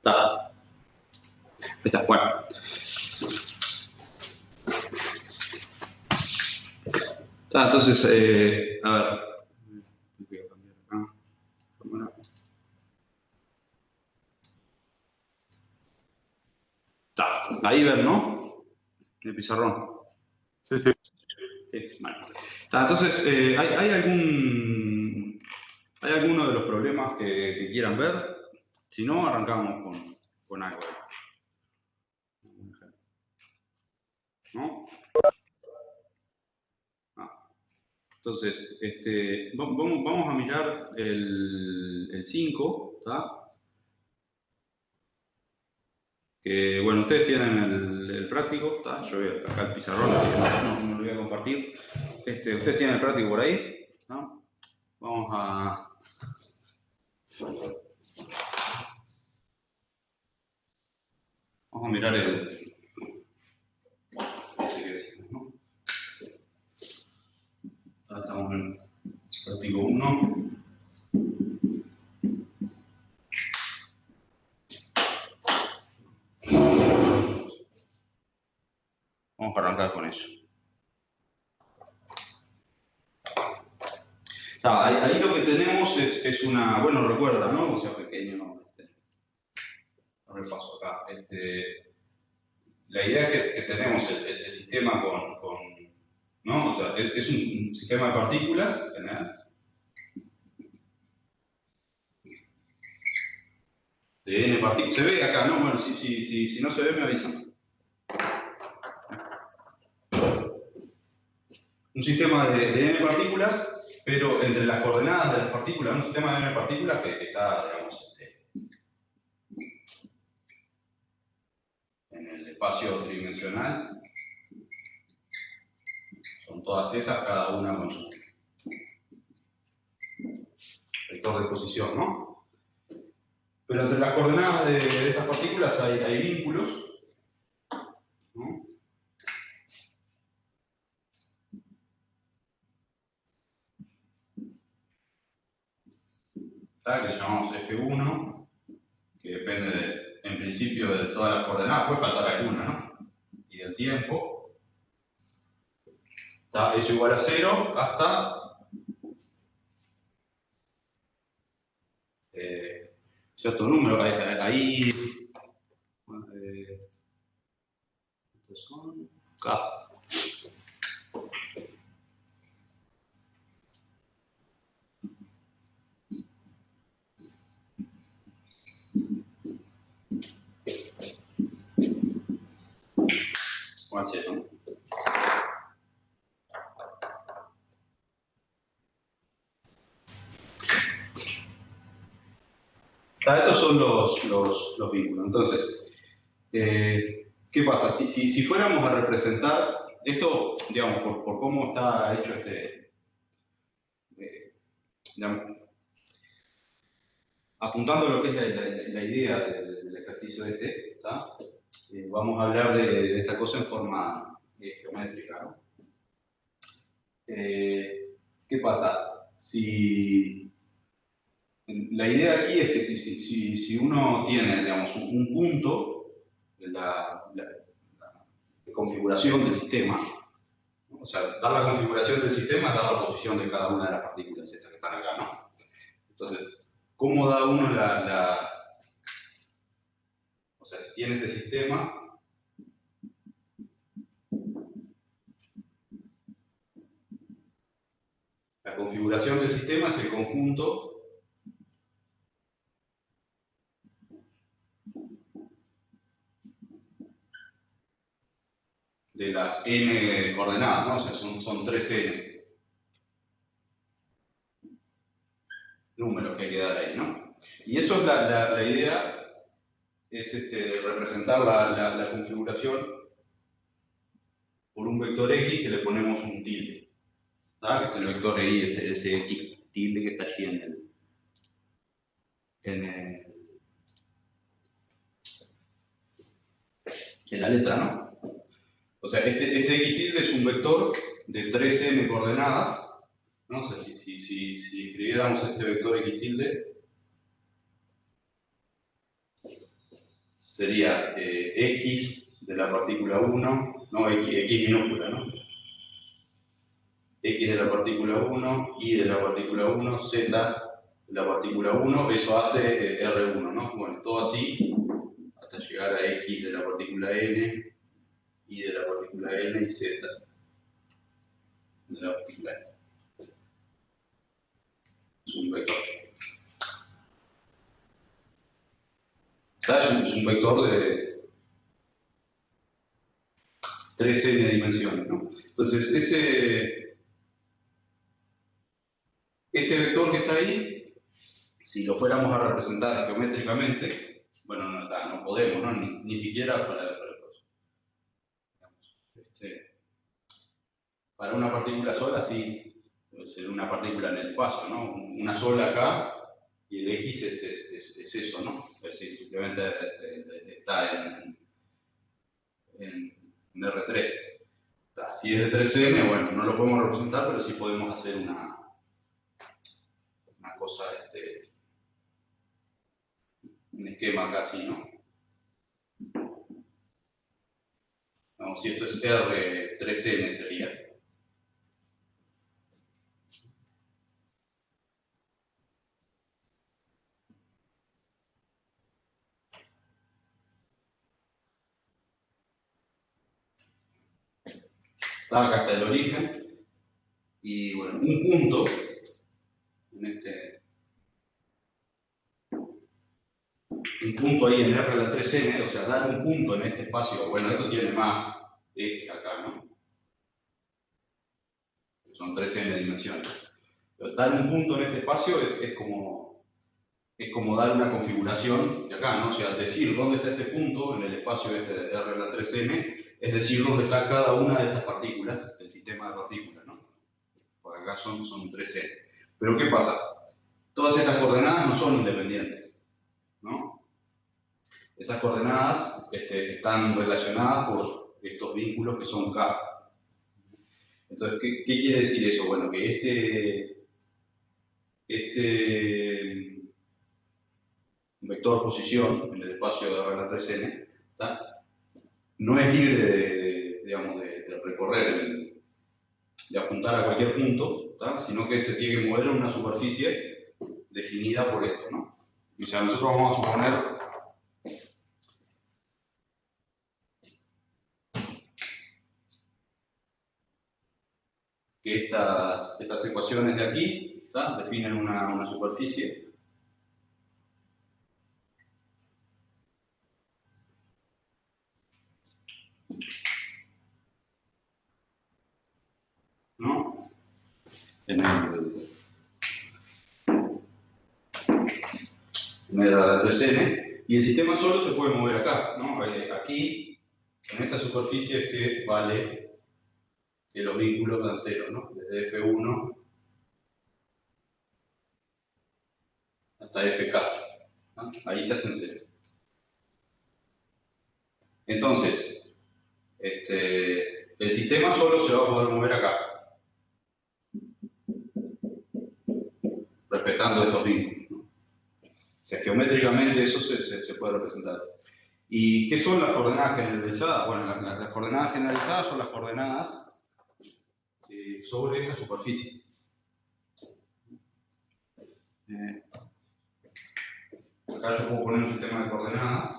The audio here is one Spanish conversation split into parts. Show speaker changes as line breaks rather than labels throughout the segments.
Está. Está. Bueno. Está, entonces, a ver. Voy a cambiar acá. Cámara. Está. Ahí ver, ¿no? El pizarrón.
Sí, sí.
Sí, vale. Está, entonces, ¿hay alguno de los problemas que quieran ver? Si no, arrancamos con algo. ¿No? Entonces, vamos a mirar el 5, ¿está? Que, bueno, ustedes tienen el práctico, ¿está? Yo voy acá el pizarrón, así que no lo voy a compartir. Ustedes tienen el práctico por ahí, ¿no? Vamos a mirar ese que es, ¿no? Ahora estamos en el práctico 1. Vamos a arrancar con eso. Ahí lo que tenemos es una, bueno, recuerda, ¿no? O sea, pequeño, repaso acá. La idea es que tenemos el sistema ¿no? O sea, es un sistema de partículas general. De n partículas. Se ve acá, ¿no? Bueno, si no se ve, me avisan. Un sistema de n partículas, pero entre las coordenadas de las partículas, un sistema de n partículas que está, digamos, en el espacio tridimensional. Son todas esas, cada una con su vector de posición, ¿no? Pero entre las coordenadas de estas partículas hay vínculos, ¿no? Que llamamos F1, que depende, en principio, de todas las coordenadas, puede faltar alguna, ¿no? Y del tiempo. Eso igual a 0 hasta cierto número. Ahí estos son K. ¿Cuál es eso? Estos son los vínculos. Entonces, ¿qué pasa? Si fuéramos a representar esto, digamos, por cómo está hecho digamos, apuntando a lo que es la idea del ejercicio ¿está? Vamos a hablar de esta cosa en forma geométrica, ¿no? ¿Qué pasa? La idea aquí es que si uno tiene, digamos, un punto de la configuración del sistema, ¿no? O sea, dar la configuración del sistema es dar la posición de cada una de las partículas estas que están acá, ¿no? Entonces, ¿cómo da uno o sea, si tiene este sistema, la configuración del sistema es el conjunto de las n coordenadas, ¿no? O sea, son 3n números que hay que dar ahí, ¿no? Y eso es la idea, es representar la configuración por un vector x que le ponemos un tilde, ¿tá? Que es el vector y, ese x tilde que está allí en la letra, ¿no? O sea, este x tilde es un vector de 3n coordenadas, ¿no? O sea, si escribiéramos este vector x tilde, sería x de la partícula 1, no, x minúscula, ¿no? X de la partícula 1, Y de la partícula 1, Z de la partícula 1, eso hace R1, ¿no? Bueno, todo así, hasta llegar a X de la partícula N, Y de la partícula N y Z de la partícula N. Es un vector. Es un vector de 3n dimensiones, ¿no? Entonces, este vector que está ahí, si lo fuéramos a representar geométricamente, bueno, no podemos, ¿no? Ni siquiera para una partícula sola, sí, ser una partícula en el espacio, ¿no? Una sola acá, y el X es eso, ¿no? Es decir, simplemente está en R3. Si es de 3n, bueno, no lo podemos representar, pero sí podemos hacer una cosa, un esquema casi, ¿no? Vamos, si esto es R3n sería. Acá está el origen, y bueno, un punto un punto ahí en R a la 3n, o sea, dar un punto en este espacio, bueno, esto tiene más ejes acá, ¿no? Son 3n dimensiones. Pero dar un punto en este espacio es como dar una configuración de acá, ¿no? O sea, decir dónde está este punto en el espacio de R a la 3n, es decir, dónde está cada una de estas partículas, del sistema de partículas, ¿no? Por acá son 3n. Pero ¿qué pasa? Todas estas coordenadas no son independientes, ¿no? Esas coordenadas están relacionadas por estos vínculos que son K. Entonces, ¿qué quiere decir eso? Bueno, que este vector posición en el espacio de R a la 3n, no es libre de recorrer, de apuntar a cualquier punto, sino que se tiene que mover en una superficie definida por esto, ¿no? O sea, nosotros vamos a suponer que estas ecuaciones de aquí definen una superficie. ¿No? En el la 3n, y el sistema solo se puede mover acá, ¿no? Aquí, en esta superficie es que vale que los vínculos dan cero, ¿no? Desde F1 hasta FK, ¿no? Ahí se hacen cero. Entonces, el sistema solo se va a poder mover acá, respetando estos vínculos, ¿no? O sea, geométricamente eso se puede representar. ¿Y qué son las coordenadas generalizadas? Bueno, las coordenadas generalizadas son las coordenadas sobre esta superficie. Acá yo puedo poner un sistema de coordenadas.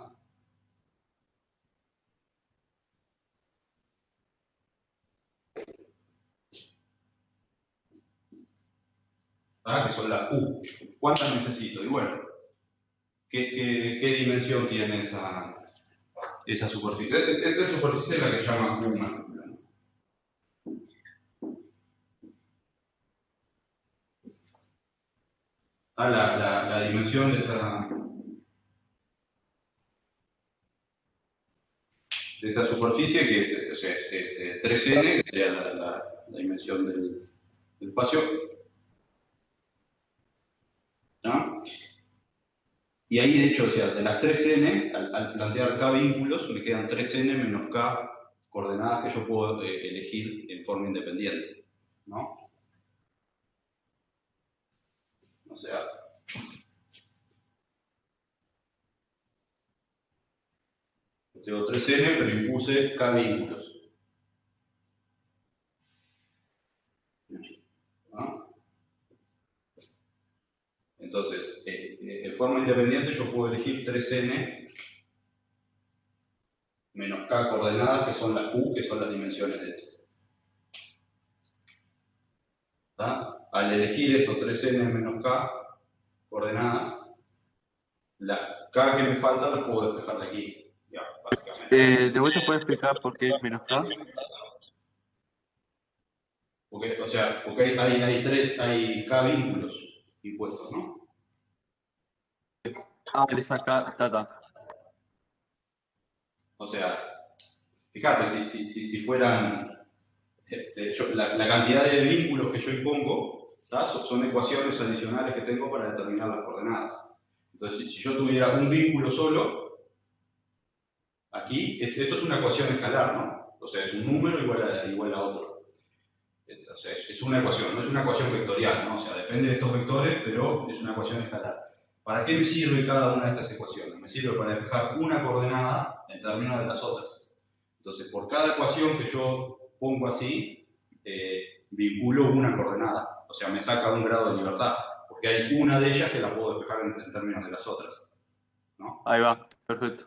Que son las U. ¿Cuántas necesito? Y bueno, ¿qué dimensión tiene esa superficie? Esta superficie es la que llama U mayúscula, ¿no? La dimensión de esta superficie, que es 3n, que sería la dimensión del espacio, ¿no? Y ahí, de hecho, o sea, de las 3n, al plantear k vínculos, me quedan 3n menos k coordenadas que yo puedo elegir en forma independiente, ¿no? O sea, Tengo 3n, pero impuse k vínculos. ¿No? Entonces, en forma independiente yo puedo elegir 3n menos k coordenadas, que son las q, que son las dimensiones de esto. ¿Está? Al elegir estos 3n menos k coordenadas, las k que me faltan las puedo despejar de aquí, ya, básicamente.
¿De vuelta puedes explicar por qué es menos K?
Porque, o sea, porque hay k vínculos impuestos, ¿no?
Ah, le saca data.
O sea, fíjate, si fueran la cantidad de vínculos que yo impongo, son ecuaciones adicionales que tengo para determinar las coordenadas. Entonces, si yo tuviera un vínculo solo, aquí, esto es una ecuación escalar, ¿no? O sea, es un número igual a otro. O sea, es una ecuación, no es una ecuación vectorial, ¿no? O sea, depende de estos vectores, pero es una ecuación escalar. ¿Para qué me sirve cada una de estas ecuaciones? Me sirve para despejar una coordenada en términos de las otras. Entonces, por cada ecuación que yo pongo así, vinculo una coordenada. O sea, me saca un grado de libertad, porque hay una de ellas que la puedo despejar en términos de las otras, ¿no?
Ahí va, perfecto.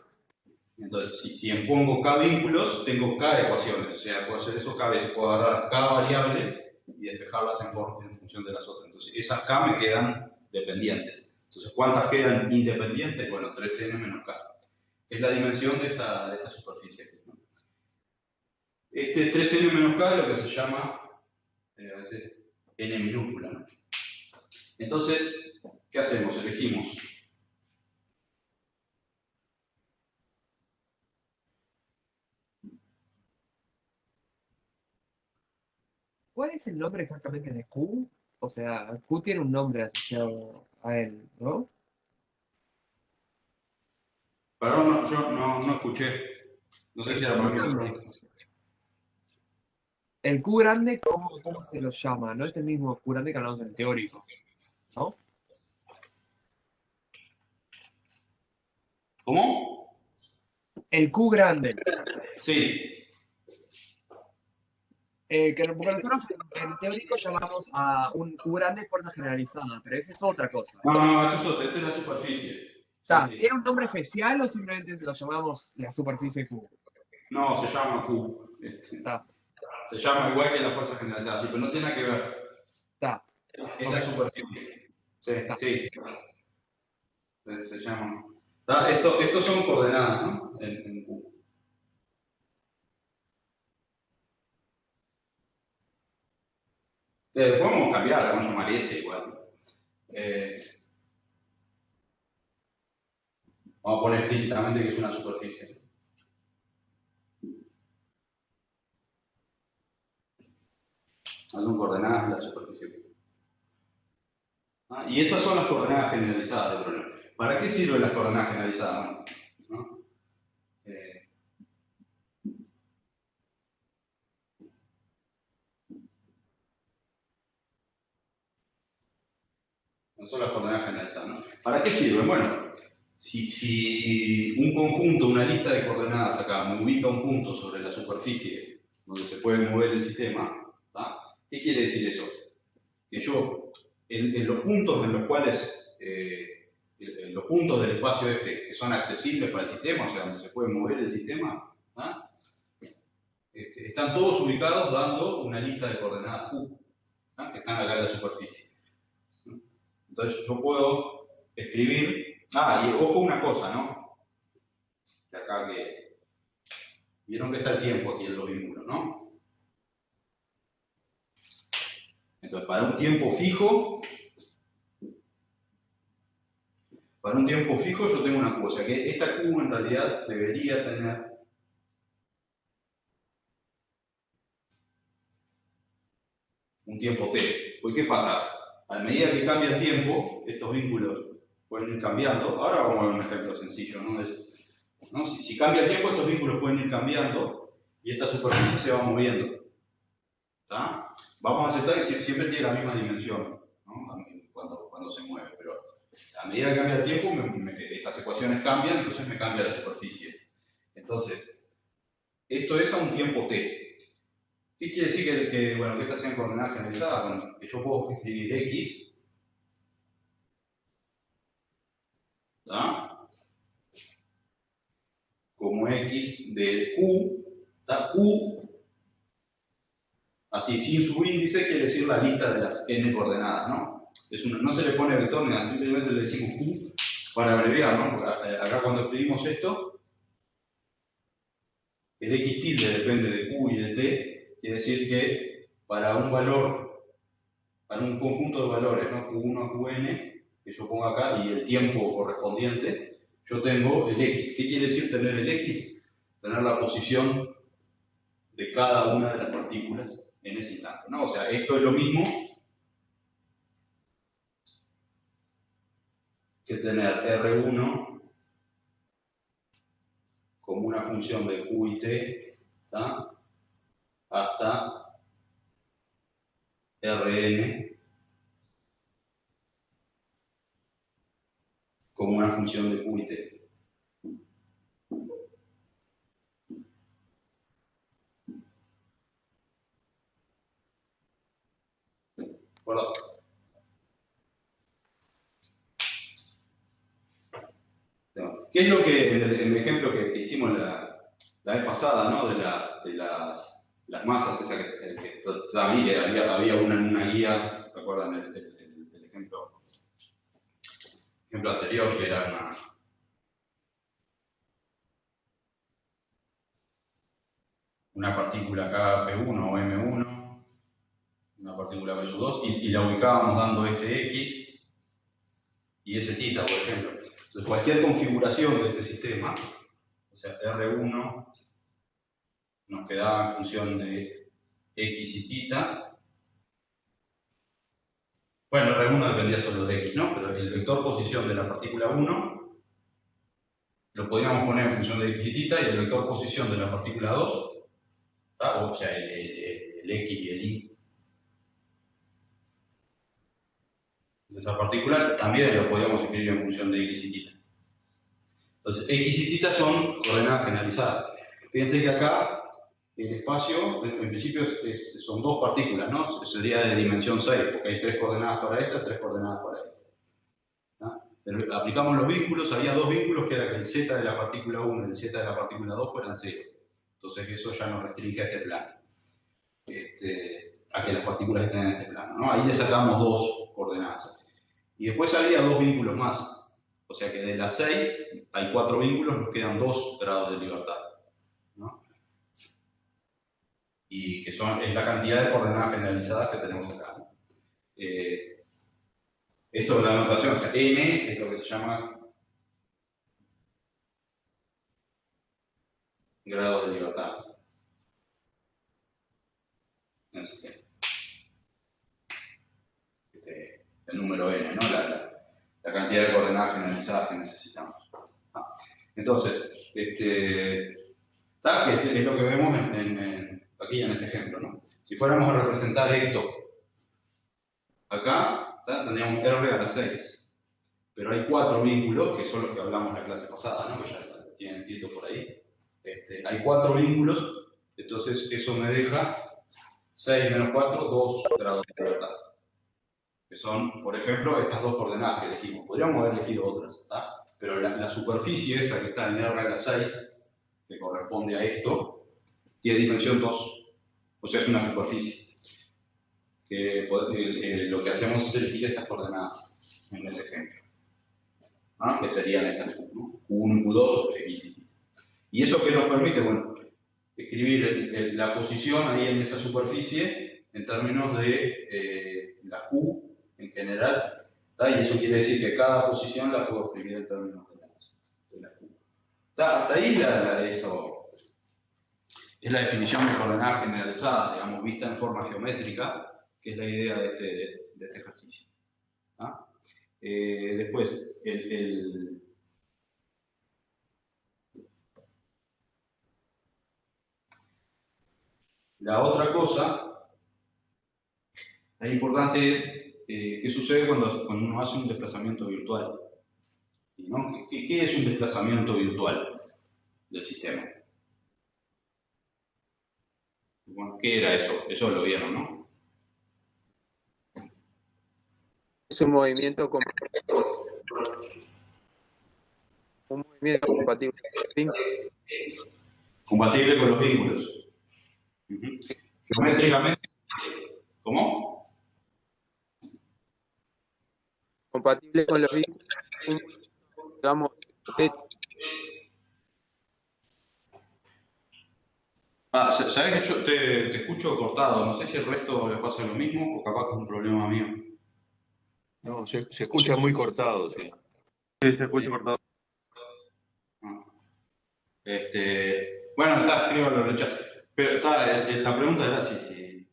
Entonces, si impongo k vínculos, tengo k ecuaciones. O sea, puedo hacer eso k veces, puedo agarrar k variables y despejarlas en función de las otras. Entonces, esas k me quedan dependientes. Entonces, ¿cuántas quedan independientes? Bueno, 3n menos k. Es la dimensión de esta superficie aquí, ¿no? Este 3n menos k es lo que se llama a veces n minúscula, ¿no? Entonces, ¿qué hacemos? Elegimos.
¿Cuál es el nombre exactamente de Q? O sea, Q tiene un nombre asociado a él, ¿no?
Perdón, yo no escuché. No sé si
El
era
Q
para mí.
grande. El Q grande, ¿cómo se lo llama? No es el mismo Q grande que hablamos del teórico, ¿no?
¿Cómo?
El Q grande.
Sí.
Porque nosotros en el teórico llamamos a un Q grande fuerza generalizada, pero esa es otra cosa.
No, esto es otra, esta es la superficie. Sí, sí.
¿Tiene un nombre especial o simplemente lo llamamos la superficie Q?
No, se llama Q.
Está,
Se llama igual que la fuerza generalizada, sí, pero no tiene nada que ver.
está,
Es
ok,
la superficie. Sí,
está.
sí. Se llama. Estos son coordenadas, ¿no? En Q. Podemos cambiar, vamos a llamar S igual. Vamos a poner explícitamente que es una superficie. Son coordenadas de la superficie. Y esas son las coordenadas generalizadas del problema. ¿Para qué sirven las coordenadas generalizadas? ¿No? No son las coordenadas generalizadas, ¿no? ¿Para qué sirven? Bueno, si un conjunto, una lista de coordenadas acá, me ubica un punto sobre la superficie donde se puede mover el sistema, ¿tá? ¿Qué quiere decir eso? Que yo, en los puntos en los cuales, en los puntos del espacio este que son accesibles para el sistema, o sea, donde se puede mover el sistema, ¿tá? Están todos ubicados dando una lista de coordenadas Q, ¿tá? Que están acá en la superficie. Entonces yo puedo escribir, y ojo una cosa, ¿no? Que acá vieron que está el tiempo aquí en los vínculos, ¿no? Entonces para un tiempo fijo yo tengo una Q, o sea que esta Q en realidad debería tener un tiempo T. Pues ¿qué pasa? A medida que cambia el tiempo, estos vínculos pueden ir cambiando. Ahora vamos a ver un ejemplo sencillo, ¿no? Si cambia el tiempo, estos vínculos pueden ir cambiando y esta superficie se va moviendo. ¿Tá? Vamos a aceptar que siempre tiene la misma dimensión, ¿no? Cuando se mueve, pero a medida que cambia el tiempo, estas ecuaciones cambian, entonces me cambia la superficie. Entonces, esto es a un tiempo t. ¿Qué quiere decir que estas sean coordenadas generalizadas? Bueno, que yo puedo escribir x, ¿tá? Como x de q, ¿tá? Q, así, sin subíndice, quiere decir la lista de las n coordenadas, ¿no? No se le pone vector ni nada, simplemente le decimos q para abreviar, ¿no? Porque acá cuando escribimos esto, el x tilde depende de q y de t, quiere decir que para un valor, para un conjunto de valores, ¿no? q1 a qn, que yo pongo acá, y el tiempo correspondiente, yo tengo el x. ¿Qué quiere decir tener el x? Tener la posición de cada una de las partículas en ese instante, ¿no? O sea, esto es lo mismo que tener R1 como una función de q y t, ¿tá? Hasta Rn como una función de q y t. ¿Verdad? ¿Qué es lo que, el ejemplo que hicimos la vez pasada, ¿no? De las masas, esa que estaba ahí, que había una en una guía, ¿recuerdan el ejemplo anterior, que era una partícula acá P1 o M1, una partícula P2, y la ubicábamos dando este X y ese θ, por ejemplo. Entonces, cualquier configuración de este sistema, o sea, R1 nos quedaba en función de X y θ. Bueno, R1 dependía solo de X, ¿no? Pero el vector posición de la partícula 1 lo podíamos poner en función de X y θ, y el vector posición de la partícula 2, o sea, el X y el Y de esa partícula, también lo podíamos escribir en función de X y θ. Entonces, X y θ son coordenadas generalizadas. Fíjense que acá el espacio, en principio, son dos partículas, ¿no? Sería de dimensión 6, porque hay 3 coordenadas para esta, 3 coordenadas para esta. ¿No? Pero aplicamos los vínculos, había dos vínculos, que era que el z de la partícula 1 y el z de la partícula 2 fueran 0. Entonces eso ya nos restringe a este plano. A que las partículas estén en este plano, ¿no? Ahí le sacamos dos coordenadas. Y después había dos vínculos más. O sea que de las 6 hay 4 vínculos, nos quedan 2 grados de libertad, ¿no? Y que es la cantidad de coordenadas generalizadas que tenemos acá, ¿no? Esto es la notación, o sea, n es lo que se llama grado de libertad. Así que, el número n, ¿no? La cantidad de coordenadas generalizadas que necesitamos. Entonces, tal, que es lo que vemos aquí en este ejemplo, ¿no? Si fuéramos a representar esto acá, tendríamos R a la 6. Pero hay 4 vínculos, que son los que hablamos en la clase pasada, ¿no? Que ya tienen escrito por ahí. Hay 4 vínculos, entonces eso me deja 6 menos 4, 2 grados de libertad. Que son, por ejemplo, estas dos coordenadas que elegimos. Podríamos haber elegido otras, ¿está? Pero la superficie esta que está en R a la 6, que corresponde a esto, tiene dimensión 2. O sea, es una superficie. Que lo que hacemos es elegir estas coordenadas en ese ejemplo, ¿no? Que serían estas, ¿no? Q1 y Q2, X y Y. ¿Y eso qué nos permite? Bueno, escribir la posición ahí en esa superficie en términos de la Q en general, ¿tá? Y eso quiere decir que cada posición la puedo escribir en términos de la Q. ¿Tá? Hasta ahí eso es la definición de coordenada generalizada, digamos, vista en forma geométrica, que es la idea de este ejercicio. ¿Tá? Después, la otra cosa importante es qué sucede cuando uno hace un desplazamiento virtual, ¿no? ¿Qué es un desplazamiento virtual? del sistema. Bueno, ¿qué era eso? Eso lo vieron, ¿no?
Es un movimiento compatible
compatible con los vínculos. Geométricamente, ¿cómo?
compatible con los vínculos, digamos,
¿Sabes que yo te escucho cortado? No sé si el resto le pasa lo mismo o capaz que es un problema mío.
No, se escucha muy cortado, sí.
Sí, se escucha cortado.
Ah. Bueno, está, escríbalo en el chat. Pero la pregunta era si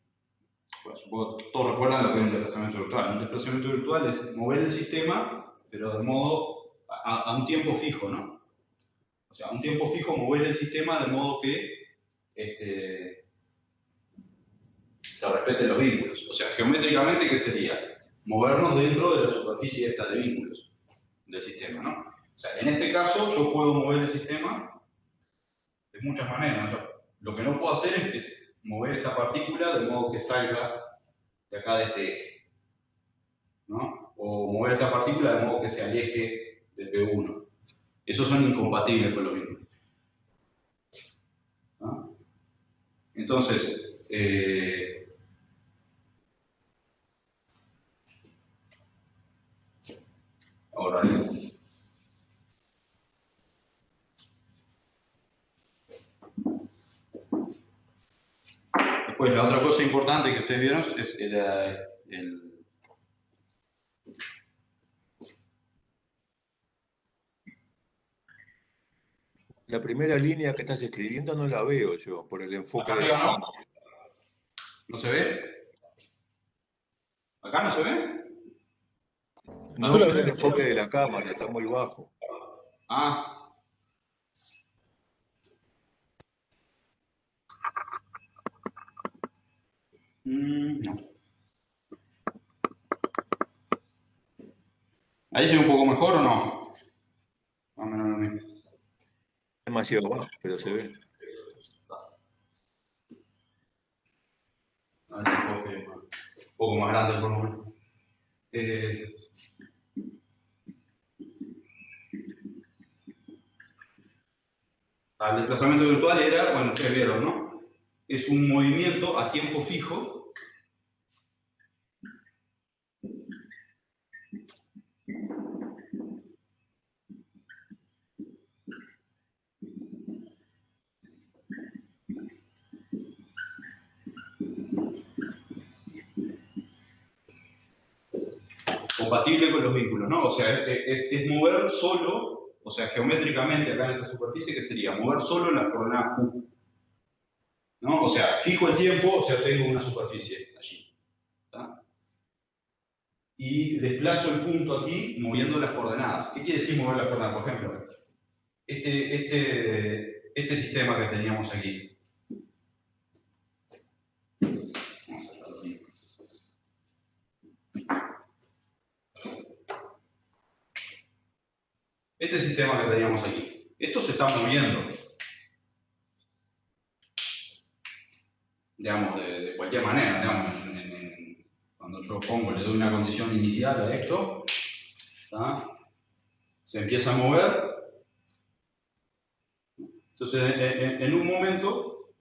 bueno, supongo que todos recuerdan lo que es un desplazamiento virtual. Un desplazamiento virtual es mover el sistema, pero de modo a un tiempo fijo, ¿no? O sea, a un tiempo fijo mover el sistema de modo que se respeten los vínculos. O sea, geométricamente, ¿qué sería? Movernos dentro de la superficie esta de vínculos del sistema, ¿no? O sea, en este caso yo puedo mover el sistema de muchas maneras. O sea, lo que no puedo hacer es mover esta partícula de modo que salga de acá de este eje, ¿no? O mover esta partícula de modo que se aleje del P1. Esos son incompatibles con los vínculos. ¿No? Entonces, ahora, después, la otra cosa importante que ustedes vieron es
La primera línea que estás escribiendo no la veo yo, por el enfoque de la
¿no?
cámara.
¿No se ve? ¿Acá no se ve?
No, no es el enfoque de la cámara, está muy bajo.
Ah. No. ¿Ahí se ve un poco mejor o no? Más o menos lo mismo.
Demasiado bajo, pero se ve.
A ver si un poco más grande por lo menos. El desplazamiento virtual era, bueno, ustedes vieron, ¿no? Es un movimiento a tiempo fijo compatible con los vínculos, ¿no? O sea, es mover solo, o sea, geométricamente acá en esta superficie, ¿qué sería? Mover solo las coordenadas Q. ¿No? O sea, fijo el tiempo, o sea, tengo una superficie allí. ¿Tá? Y desplazo el punto aquí moviendo las coordenadas. ¿Qué quiere decir mover las coordenadas? Por ejemplo, este sistema que teníamos aquí. Este sistema que teníamos aquí. Esto se está moviendo. Digamos, de cualquier manera, digamos, cuando yo le doy una condición inicial a esto, ¿tá? Se empieza a mover. Entonces, en un momento,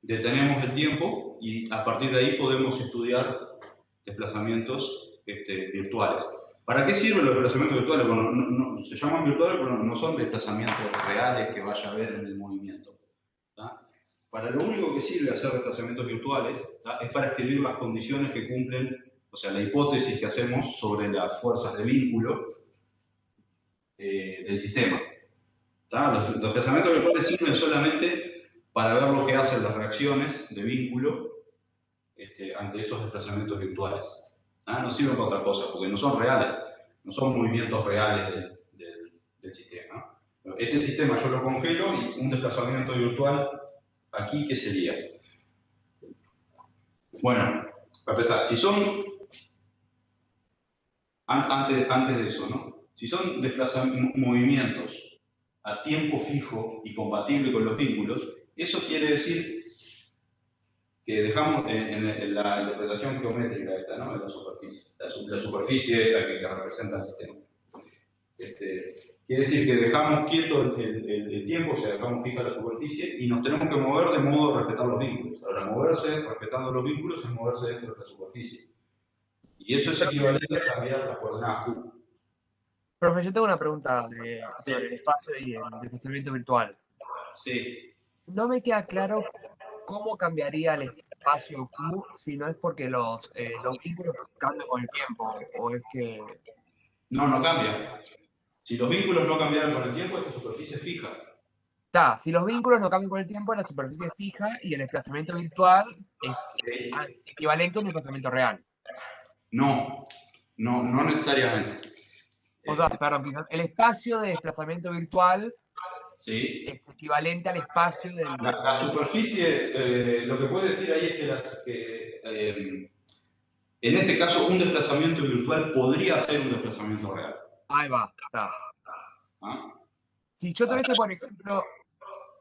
detenemos el tiempo y a partir de ahí podemos estudiar desplazamientos virtuales. ¿Para qué sirven los desplazamientos virtuales? Bueno, se llaman virtuales, pero no son desplazamientos reales que vaya a haber en el movimiento. ¿Tá? Para lo único que sirve hacer desplazamientos virtuales, ¿tá? Es para escribir las condiciones que cumplen, o sea, la hipótesis que hacemos sobre las fuerzas de vínculo del sistema. ¿Tá? Los desplazamientos virtuales sirven solamente para ver lo que hacen las reacciones de vínculo ante esos desplazamientos virtuales. ¿Ah? No sirven para otra cosa, porque no son reales, no son movimientos reales del sistema. ¿No? Este sistema yo lo congelo y un desplazamiento virtual aquí, ¿qué sería? Bueno, para empezar, si son, antes de eso, ¿no? Si son movimientos a tiempo fijo y compatible con los vínculos, eso quiere decir que dejamos en la interpretación geométrica esta, ¿no? De la superficie, la superficie esta que representa el sistema. Quiere decir que dejamos quieto el tiempo, o sea, dejamos fija la superficie y nos tenemos que mover de modo de respetar los vínculos. Ahora, moverse respetando los vínculos es moverse dentro de esta superficie. Y eso es equivalente a cambiar las coordenadas Q.
Profe, yo tengo una pregunta sobre el espacio y el desplazamiento virtual.
Sí.
No me queda claro cómo cambiaría el espacio Q si no es porque los vínculos cambian con el tiempo, o es que...
No, no cambia. Si los vínculos no cambiaran con el tiempo, esta superficie es fija.
Está, si los vínculos no cambian con el tiempo, la superficie es fija y el desplazamiento virtual es equivalente a un desplazamiento real.
No, no necesariamente.
O sea, perdón, quizás el espacio de desplazamiento virtual
Sí.
es equivalente al espacio del...
La superficie, lo que puede decir ahí es que en ese caso un desplazamiento virtual podría ser un desplazamiento real.
Ahí va, está.
¿Ah?
Si yo tuviese, por ejemplo,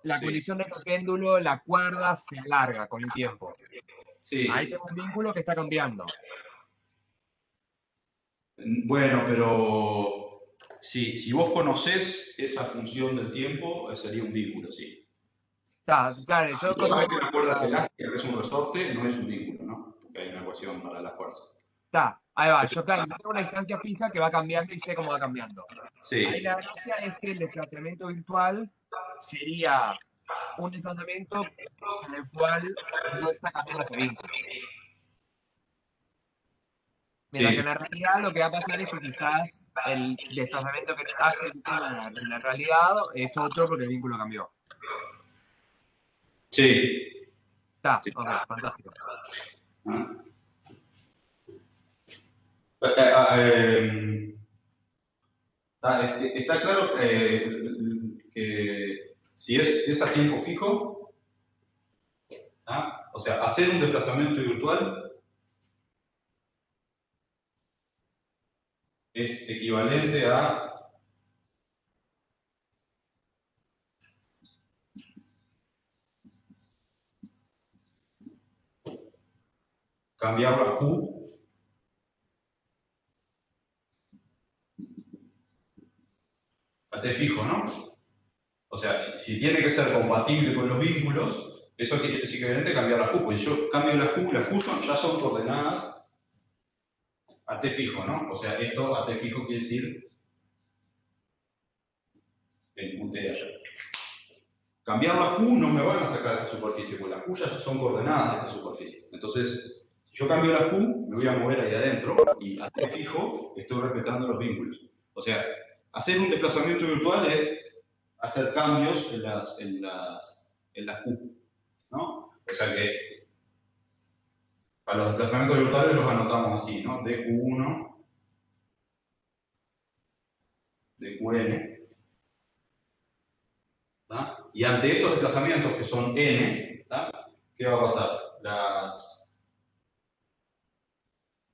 la
Sí.
condición de este péndulo, la cuerda se alarga con el tiempo.
Sí.
Ahí tengo un vínculo que está cambiando.
Bueno, pero si vos conocés esa función del tiempo, sería un vínculo, sí.
Está, claro, yo
Igualmente una cuerda elástica, que es un resorte, no es un vínculo, ¿no? Porque hay una ecuación para la fuerza.
Está, ahí va. Yo, claro, yo tengo una distancia fija que va cambiando y sé cómo va cambiando.
Sí.
Ahí la gracia es que el desplazamiento virtual sería un desplazamiento en el cual no está cambiando ese vínculo. Mientras
Sí.
que en la realidad lo que va a pasar es que quizás el desplazamiento que hace el sistema en la realidad es otro porque el vínculo cambió.
Sí.
Está,
Sí.
ok, fantástico.
¿Ah? Está claro que si es a tiempo fijo, ¿ah? O sea, hacer un desplazamiento virtual es equivalente a cambiar la Q a T fijo, ¿no? O sea, si tiene que ser compatible con los vínculos, eso es equivalente a cambiar la Q. Pues yo cambio las Q ya son coordenadas a T fijo, ¿no? O sea, esto a T fijo quiere decir en un T allá. Cambiar las Q no me van a sacar esta superficie, porque las Q ya son coordenadas de esta superficie. Entonces, si yo cambio la Q, me voy a mover ahí adentro y a T fijo estoy respetando los vínculos. O sea, hacer un desplazamiento virtual es hacer cambios en las Q, ¿no? O sea que para los desplazamientos virtuales los anotamos así, ¿no? dQ1, dQn. ¿Tá? Y ante estos desplazamientos que son n, ¿tá? ¿Qué va a pasar?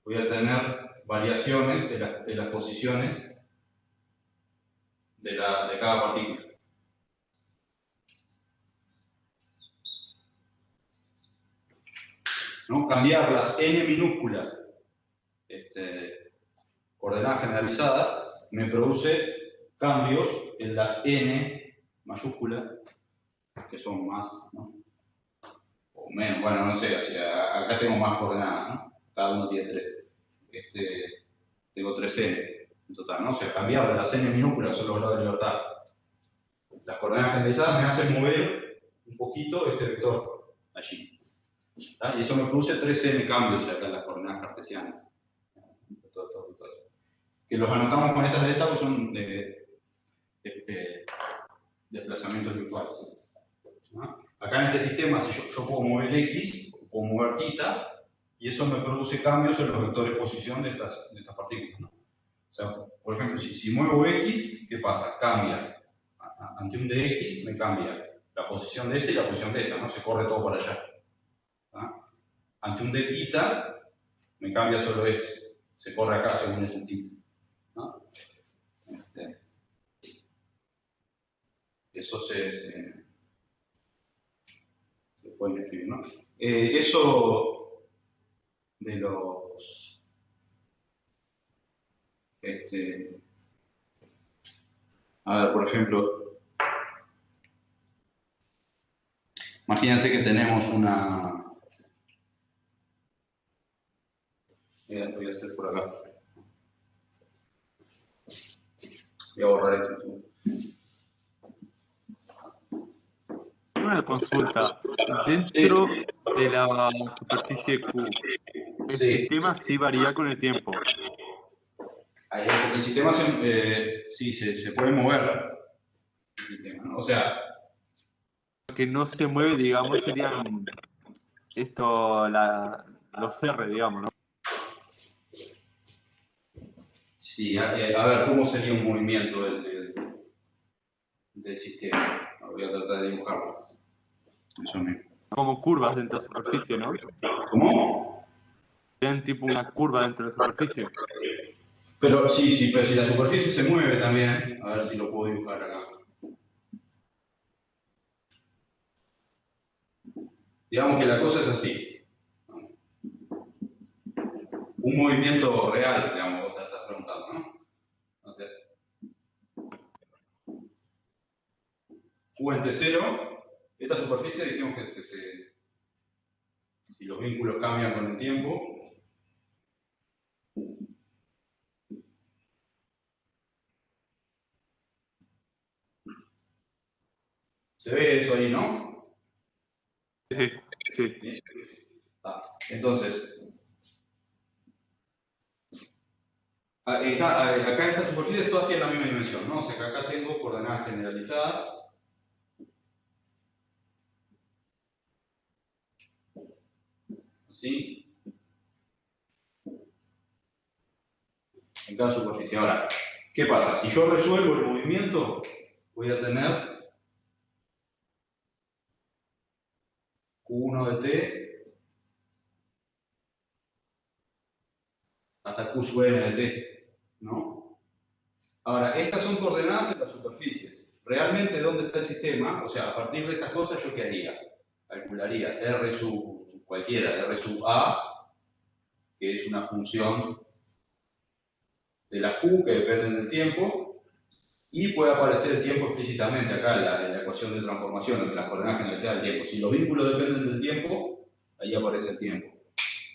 Voy a tener variaciones de las posiciones de cada partícula. ¿No? Cambiar las n minúsculas coordenadas generalizadas me produce cambios en las n mayúsculas, que son más, ¿no? O menos, bueno, no sé, acá tengo más coordenadas, ¿no? Cada uno tiene 3. Tengo 3n en total, ¿no? O sea, cambiar de las n minúsculas, son los grados de libertad. Las coordenadas generalizadas me hacen mover un poquito este vector allí. ¿Tá? Y eso me produce 3n cambios acá en las coordenadas cartesianas. Que los anotamos con estas deltas, pues son desplazamientos virtuales. ¿No? Acá en este sistema, si yo puedo mover x, puedo mover θ, y eso me produce cambios en los vectores de posición de estas partículas, ¿no? O sea, por ejemplo, si muevo x, ¿qué pasa? Cambia. Ante un dx me cambia la posición de este y la posición de esta, ¿no? Se corre todo para allá. ¿Ah? Ante un dθ me cambia solo este. Se corre acá según es un θ. ¿No? Eso se pueden escribir, ¿no? Eso de los... a ver, por ejemplo, imagínense que tenemos una... voy a hacer por acá. Voy a borrar esto.
Una consulta. Dentro de la superficie Q, el
Sí.
sistema sí varía con el tiempo.
Porque el sistema sí, se puede mover. El sistema, ¿no? O sea,
Lo que no se mueve, digamos, serían los R, digamos, ¿no?
sí, a ver, ¿cómo sería un movimiento del sistema? Voy a tratar de dibujarlo. Eso mismo.
Como curvas dentro de la superficie, ¿no?
¿Cómo?
Serían tipo una curva dentro de la superficie.
Pero sí, pero si la superficie se mueve también, a ver si lo puedo dibujar acá. Digamos que la cosa es así. Un movimiento real, digamos, vos te estás preguntando, ¿no? Entonces, Q entre 0, esta superficie dijimos que si los vínculos cambian con el tiempo, se ve eso ahí, ¿no?
Sí, sí.
¿Sí? Entonces, acá estas superficies todas tienen la misma dimensión, ¿no? O sea que acá tengo coordenadas generalizadas. Así. En cada superficie. Ahora, ¿qué pasa? Si yo resuelvo el movimiento, voy a tener Q1 de t hasta Q sub n de t, ¿no? Ahora, estas son coordenadas en las superficies. Realmente, ¿dónde está el sistema? O sea, a partir de estas cosas, ¿yo qué haría? Calcularía R sub cualquiera, R sub A, que es una función de las Q que dependen del tiempo, y puede aparecer el tiempo explícitamente acá en la ecuación de transformación entre las coordenadas generalizadas del tiempo. Si los vínculos dependen del tiempo, ahí aparece el tiempo,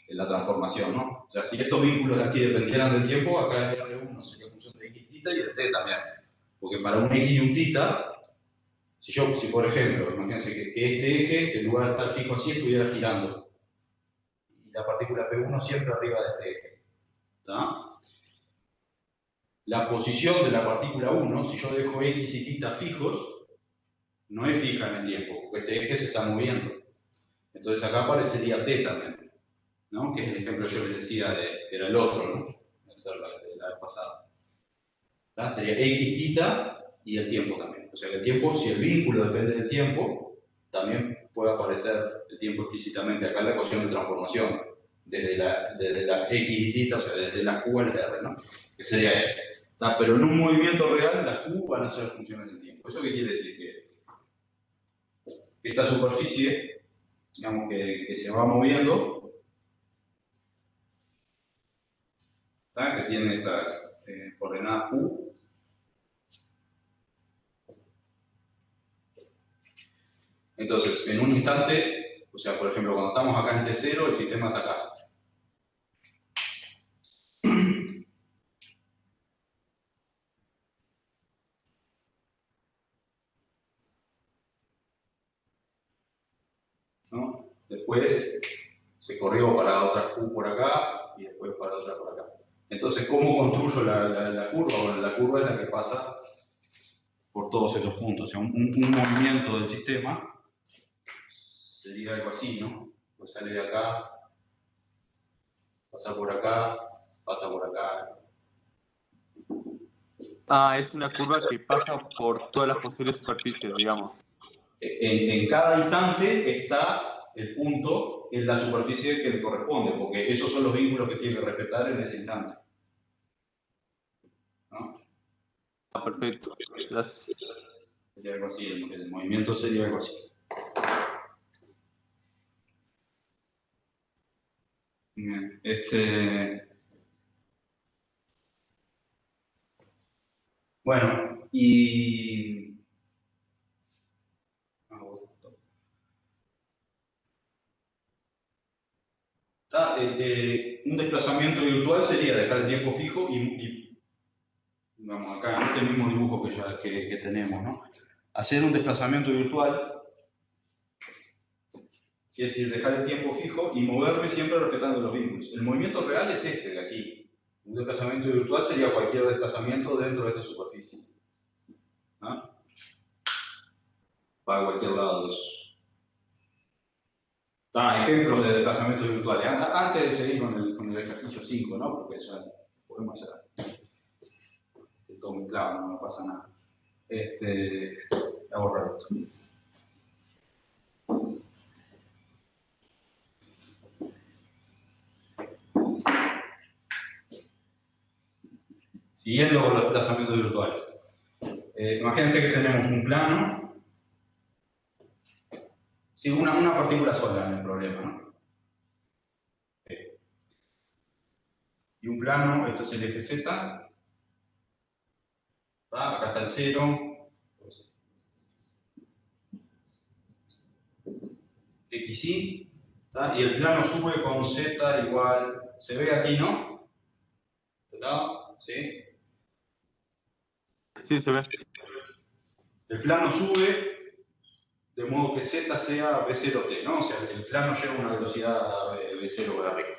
en la transformación, ¿no? O sea, si estos vínculos de aquí dependieran del tiempo, acá el R1 sería función de x tita y de t también. Porque para un x y un tita, si por ejemplo, imagínense que este eje, en lugar de estar fijo así, estuviera girando. Y la partícula P1 siempre arriba de este eje. ¿Está? La posición de la partícula 1, si yo dejo x y tita fijos, no es fija en el tiempo, porque este eje se está moviendo. Entonces acá aparecería t también, ¿no? Que es el ejemplo que yo les decía, que era el otro, ¿no? De la vez pasada. ¿Está? Sería x tita y el tiempo también. O sea que el tiempo, si el vínculo depende del tiempo, también puede aparecer el tiempo explícitamente acá en la ecuación de transformación, desde la x y tita, o sea, desde la q al r, ¿no? Que sería este. Pero en un movimiento real, las Q van a ser funciones del tiempo. ¿Eso qué quiere decir? Que esta superficie, digamos que se va moviendo, ¿tá? Que tiene esas coordenadas Q. Entonces, en un instante, o sea, por ejemplo, cuando estamos acá en T0, el sistema está acá. ¿No? Después se corrió para otras Q por acá y después para otra por acá. Entonces, ¿cómo construyo la curva? Bueno, la curva es la que pasa por todos esos puntos. O sea, un movimiento del sistema sería algo así, ¿no? Pues sale de acá, pasa por acá, pasa por acá.
Ah, es una curva que pasa por todas las posibles superficies, digamos.
En cada instante está el punto en la superficie que le corresponde, porque esos son los vínculos que tiene que respetar en ese instante. ¿No?
Ah, perfecto.
Sería algo así, el movimiento sería algo así. Bien, bueno, y... un desplazamiento virtual sería dejar el tiempo fijo y vamos acá en este mismo dibujo que tenemos, ¿no? Hacer un desplazamiento virtual, quiere decir dejar el tiempo fijo y moverme siempre respetando los vínculos. El movimiento real es este de aquí. Un desplazamiento virtual sería cualquier desplazamiento dentro de esta superficie, ¿no? Para cualquier lado de eso. Ejemplos de desplazamientos virtuales. Antes de seguir con el ejercicio 5, ¿no? Porque ya podemos hacer todo muy claro, no pasa nada. Voy a borrar esto. Siguiendo con los desplazamientos virtuales. Imagínense que tenemos un plano, sí, una partícula sola en el problema, ¿no? Y un plano, esto es el eje Z, acá está el 0, XY, y el plano sube con Z igual, se ve aquí, ¿no? ¿Sí?
Sí, se ve.
El plano sube de modo que Z sea V0T, ¿no? O sea, el plano lleva una velocidad V0 de arriba.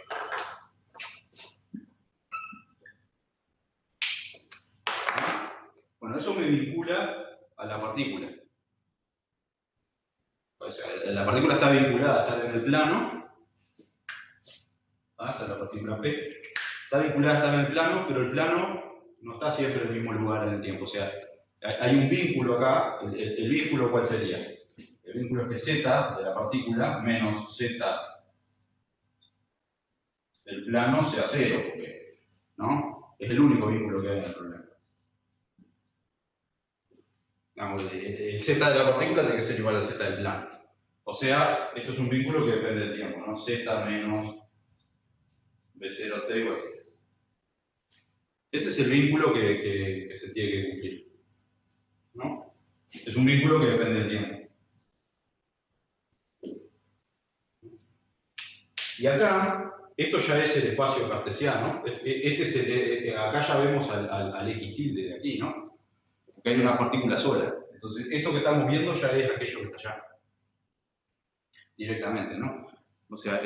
Bueno, eso me vincula a la partícula. O sea, la partícula está vinculada a estar en el plano. Esa es la partícula P. Está vinculada a estar en el plano, pero el plano no está siempre en el mismo lugar en el tiempo. O sea, hay un vínculo acá. ¿El vínculo cuál sería? El vínculo es que Z de la partícula menos Z del plano sea 0, porque, ¿no? Es el único vínculo que hay en el problema. El Z de la partícula tiene que ser igual al Z del plano. O sea, esto es un vínculo que depende del tiempo, ¿no? Z menos V0T igual a 0. Ese es el vínculo que se tiene que cumplir, ¿no? Es un vínculo que depende del tiempo. Y acá, esto ya es el espacio cartesiano. Acá ya vemos al X tilde de aquí, ¿no? Porque hay una partícula sola. Entonces, esto que estamos viendo ya es aquello que está allá. Directamente, ¿no? O sea,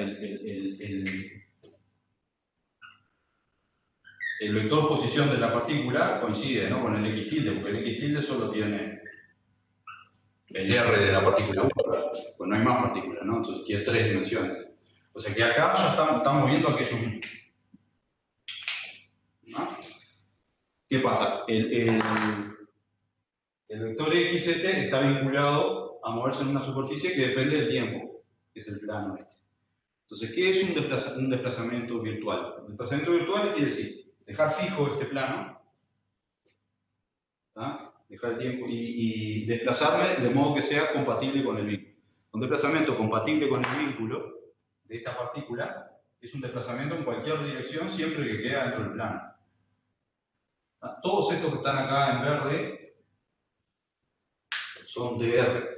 el vector posición de la partícula coincide, ¿no? Con el X tilde, porque el X tilde solo tiene el R de la partícula 1, pues no hay más partículas, ¿no? Entonces tiene 3 dimensiones. O sea que acá ya estamos viendo aquello mismo, ¿no? ¿Qué pasa? El vector XT está vinculado a moverse en una superficie que depende del tiempo, que es el plano este. Entonces, ¿qué es un desplazamiento virtual? Un desplazamiento virtual quiere decir dejar fijo este plano, dejar el tiempo y desplazarme de modo que sea compatible con el vínculo. Un desplazamiento compatible con el vínculo de esta partícula es un desplazamiento en cualquier dirección siempre que queda dentro del plano. Todos estos que están acá en verde son dr.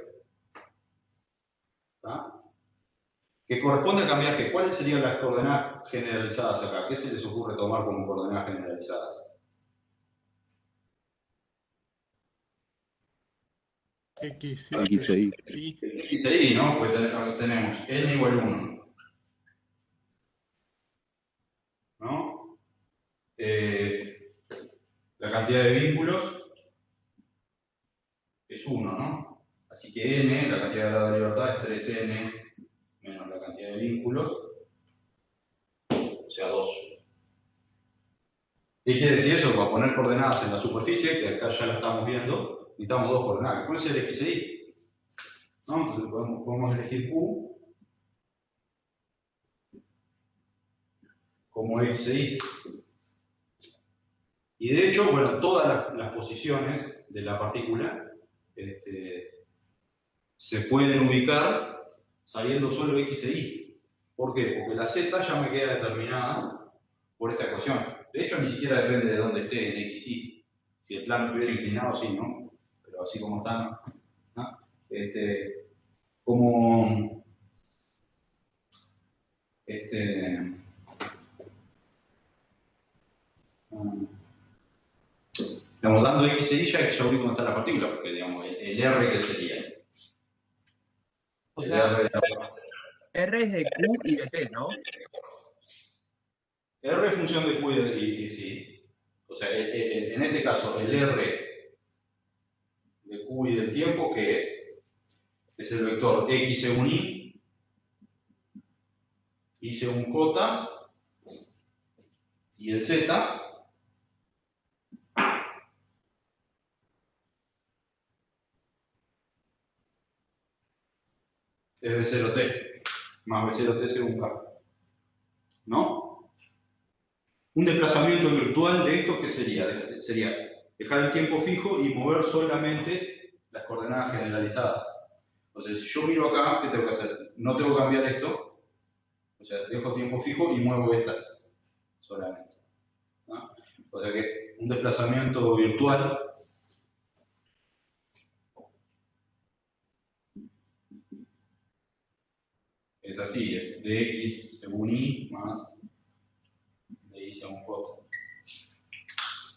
Que corresponde a cambiar que cuáles serían las coordenadas generalizadas acá. ¿Qué se les ocurre tomar como coordenadas generalizadas?
X,
X e Y.
Y.
X e Y, ¿no? Pues tenemos n igual 1. ¿No? La cantidad de vínculos es 1, ¿no? Así que n, la cantidad de grado de libertad es 3n menos la cantidad de vínculos, o sea 2. ¿Qué quiere decir eso? Para poner coordenadas en la superficie, que acá ya la estamos viendo, necesitamos 2 coordenadas. ¿Cuál es el X e Y? ¿No? Entonces podemos elegir Q como X e Y. Y de hecho, bueno, todas las posiciones de la partícula se pueden ubicar sabiendo solo X e Y. ¿Por qué? Porque la Z ya me queda determinada por esta ecuación. De hecho, ni siquiera depende de dónde esté en X, Y. Si el plano estuviera inclinado, sí, ¿no? Pero así como está, ¿no? Como digamos, dando X e Y ya ubico dónde está la partícula, porque digamos, el R que sería.
O
El
sea,
R,
R es de Q y de T, ¿no?
R es función de Q y sí. O sea, en este caso, el R de Q y del tiempo, ¿qué es? Es el vector X según Y según J, y el Z es B0T, más B0T según K. ¿No? Un desplazamiento virtual de esto, ¿qué sería? Sería dejar el tiempo fijo y mover solamente las coordenadas generalizadas. Entonces, si yo miro acá, ¿qué tengo que hacer? No tengo que cambiar esto, o sea, dejo tiempo fijo y muevo estas solamente. ¿No? O sea que un desplazamiento virtual es así, es de X según Y más de Y según J.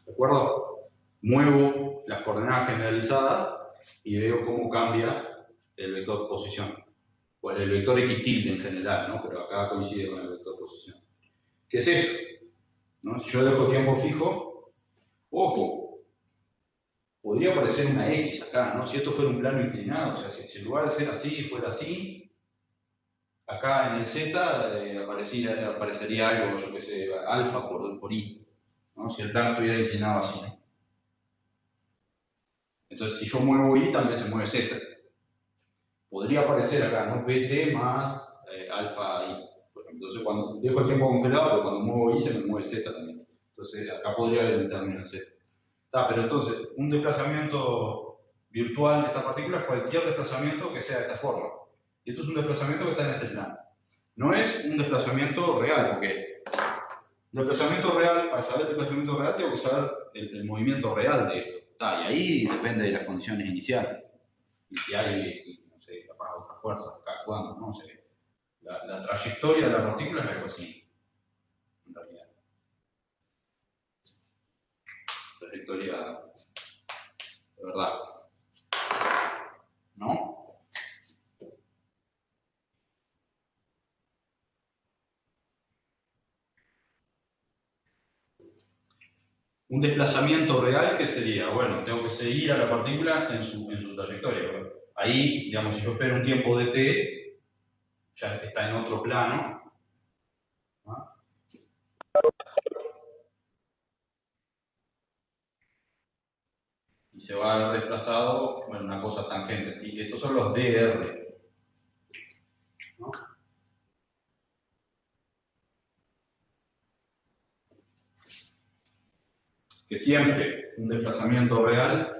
¿De acuerdo? Muevo las coordenadas generalizadas y veo cómo cambia el vector posición. Pues el vector X tilde en general, ¿no? Pero acá coincide con el vector posición. ¿Qué es esto? ¿No? Si yo dejo tiempo fijo, ojo, podría aparecer una X acá, ¿no? Si esto fuera un plano inclinado, o sea, si en lugar de ser así, fuera así, acá en el Z aparecería algo, yo qué sé, alfa por Y, ¿no? Si el plano estuviera inclinado así, ¿no? Entonces, si yo muevo Y, también se mueve Z. Podría aparecer acá, ¿no? PT más alfa Y. Por ejemplo. Entonces, cuando dejo el tiempo congelado, pero cuando muevo Y, se me mueve Z también. Entonces, acá podría haber un término en Z. Pero entonces, un desplazamiento virtual de esta partícula es cualquier desplazamiento que sea de esta forma. Y esto es un desplazamiento que está en este plano. No es un desplazamiento real, porque desplazamiento real, para saber el desplazamiento real, tengo que saber el movimiento real de esto. Y ahí depende de las condiciones iniciales. Y si hay, no sé, capaz otra fuerza acá actuando, no sé. La trayectoria de la partícula es algo así, en realidad. Trayectoria de verdad. ¿No? Un desplazamiento real, ¿qué sería? Bueno, tengo que seguir a la partícula en su trayectoria. Ahí, digamos, si yo espero un tiempo de t, ya está en otro plano. ¿No? Y se va a haber desplazado, bueno, una cosa tangente, ¿sí? Estos son los dr. ¿No? Que siempre un desplazamiento real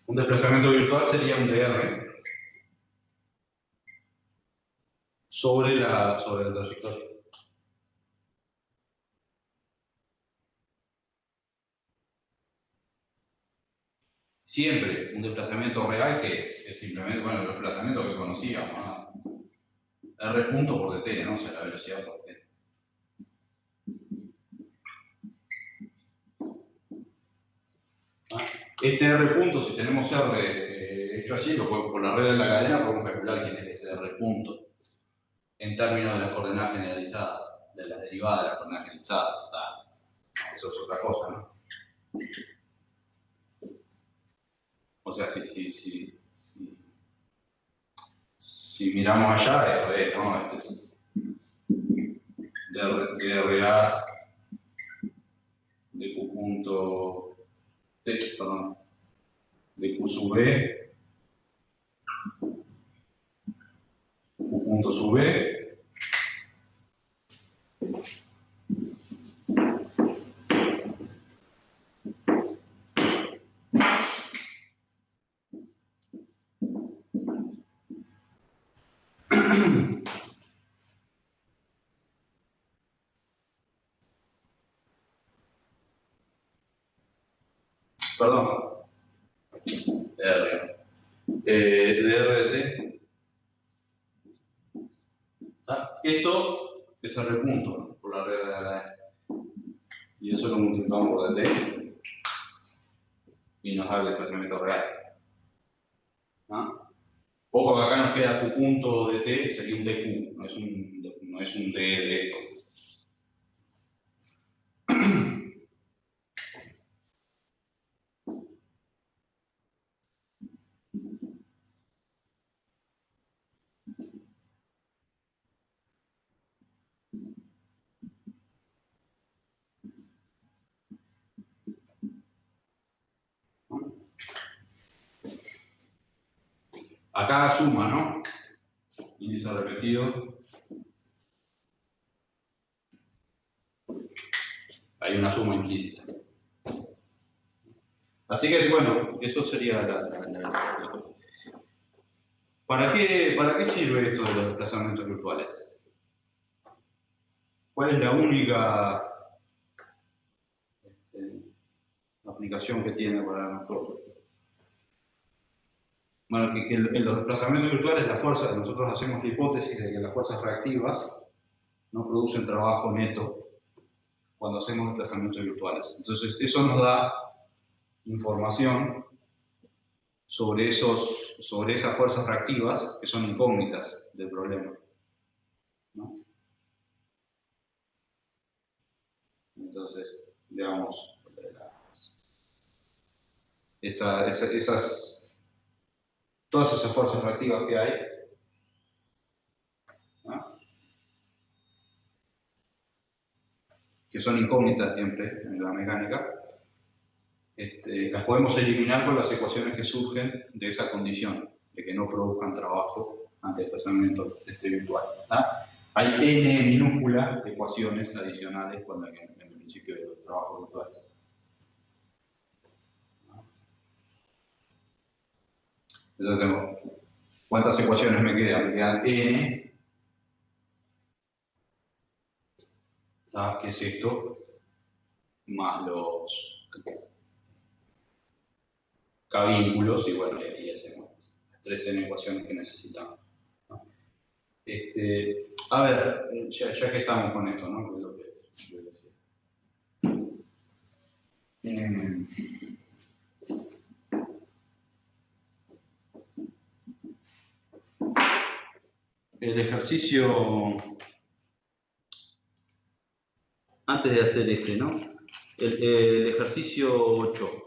un desplazamiento virtual sería un dr sobre la trayectoria. Siempre un desplazamiento real que es simplemente, bueno, el desplazamiento que conocíamos, ¿no? R punto por dt, ¿no? O sea, la velocidad por t. Este R punto, si tenemos R hecho así, por la red de la cadena podemos calcular quién es ese R punto en términos de las coordenadas generalizadas, de la derivada de las coordenadas generalizadas. Eso es otra cosa, ¿no? O sea, si si miramos allá, esto es, ¿no? Este es DRA de Q punto, perdón, de Q sub B, Q punto sub B, perdón, R, DRT. Esto es R punto, ¿no? Por la regla de la E. Y eso lo multiplicamos por DT y nos da el desplazamiento real. ¿Ah? Ojo que acá nos queda Q punto DT, sería un DQ, no es un D de esto. Acá suma, ¿no? Índice repetido. Hay una suma implícita. Así que, bueno, eso sería ¿Para qué sirve esto de los desplazamientos virtuales? ¿Cuál es la única aplicación que tiene para nosotros? Bueno, que en los desplazamientos virtuales la fuerza, nosotros hacemos la hipótesis de que las fuerzas reactivas no producen trabajo neto cuando hacemos desplazamientos virtuales. Entonces, eso nos da información sobre esas fuerzas reactivas que son incógnitas del problema, ¿no? Entonces, digamos, todas esas fuerzas reactivas que hay, ¿no? Que son incógnitas siempre en la mecánica, las podemos eliminar con las ecuaciones que surgen de esa condición, de que no produzcan trabajo ante el desplazamiento virtual. ¿No? Hay n minúscula de ecuaciones adicionales en el principio de los trabajos virtuales. ¿No? Entonces tengo, ¿cuántas ecuaciones me quedan? Me quedan n, ¿sabes qué es esto? Más los K-vínculos y bueno, y hacemos las 3n ecuaciones que necesitamos, ¿no? A ver, ya que estamos con esto, ¿no? Pues lo que yo decía. El ejercicio, antes de hacer ¿no? El ejercicio 8.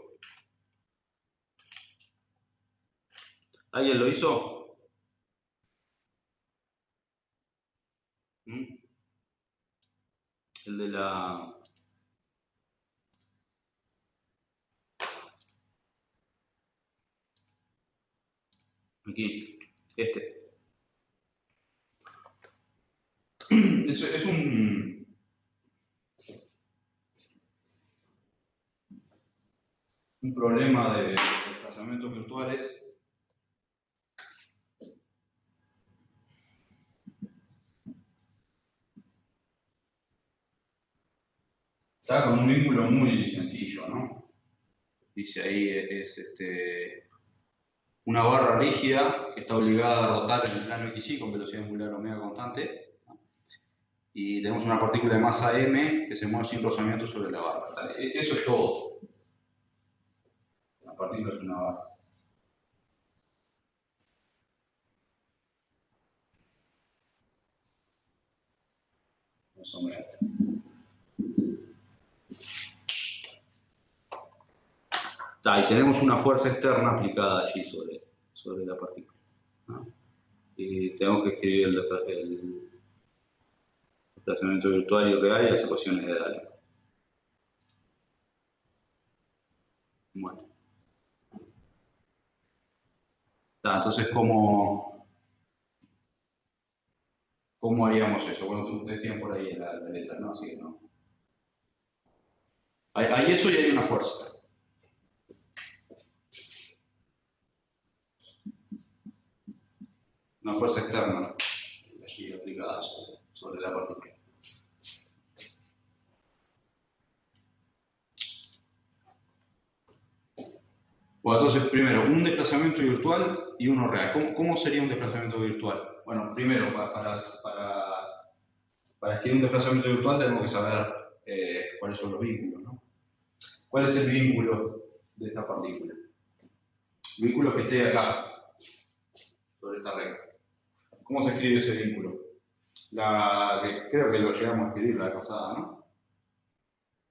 ¿Alguien lo hizo? ¿Mm? El de la... Aquí, Es un problema de desplazamientos virtuales está con un vínculo muy sencillo, ¿no? Dice ahí, una barra rígida que está obligada a rotar en el plano XY con velocidad angular omega constante. Y tenemos una partícula de masa m que se mueve sin rozamiento sobre la barra. Eso es todo. La partícula es una barra. Más o menos. Y tenemos una fuerza externa aplicada allí sobre la partícula, ¿no? y tenemos que escribir el desplazamiento virtual y real y las ecuaciones de Dahl. Bueno. Entonces, ¿cómo haríamos eso? Bueno, ustedes tienen por ahí la letra, ¿no? Así que no. Hay eso y hay una fuerza. Una fuerza externa, allí aplicada sobre la partícula. Bueno, entonces, primero, un desplazamiento virtual y uno real. ¿Cómo sería un desplazamiento virtual? Bueno, primero, para escribir un desplazamiento virtual tenemos que saber cuáles son los vínculos, ¿no? ¿Cuál es el vínculo de esta partícula? El vínculo que esté acá, sobre esta recta. ¿Cómo se escribe ese vínculo? Creo que lo llegamos a escribir la vez pasada, ¿no?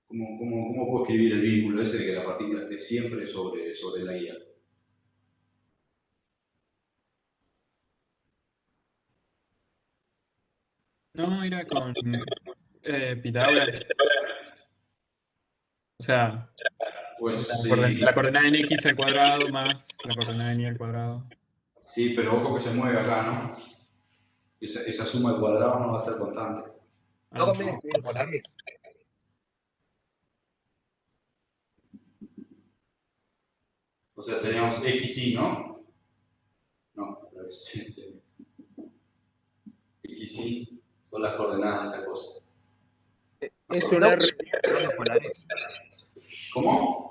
¿Cómo puedo escribir el vínculo ese de que la partícula esté siempre sobre la guía?
No, era con Pitágoras. O sea,
Pues
la coordenada en x al cuadrado más la coordenada en y al cuadrado.
sí, pero ojo que se mueve acá, ¿no? Esa suma al cuadrado no va a ser constante.
¿No conviene escribir polares?
O sea, teníamos x y, ¿no? No, pero x y son las coordenadas de esta cosa.
Es
¿No
una
convendría llevarlo polares?
¿Cómo?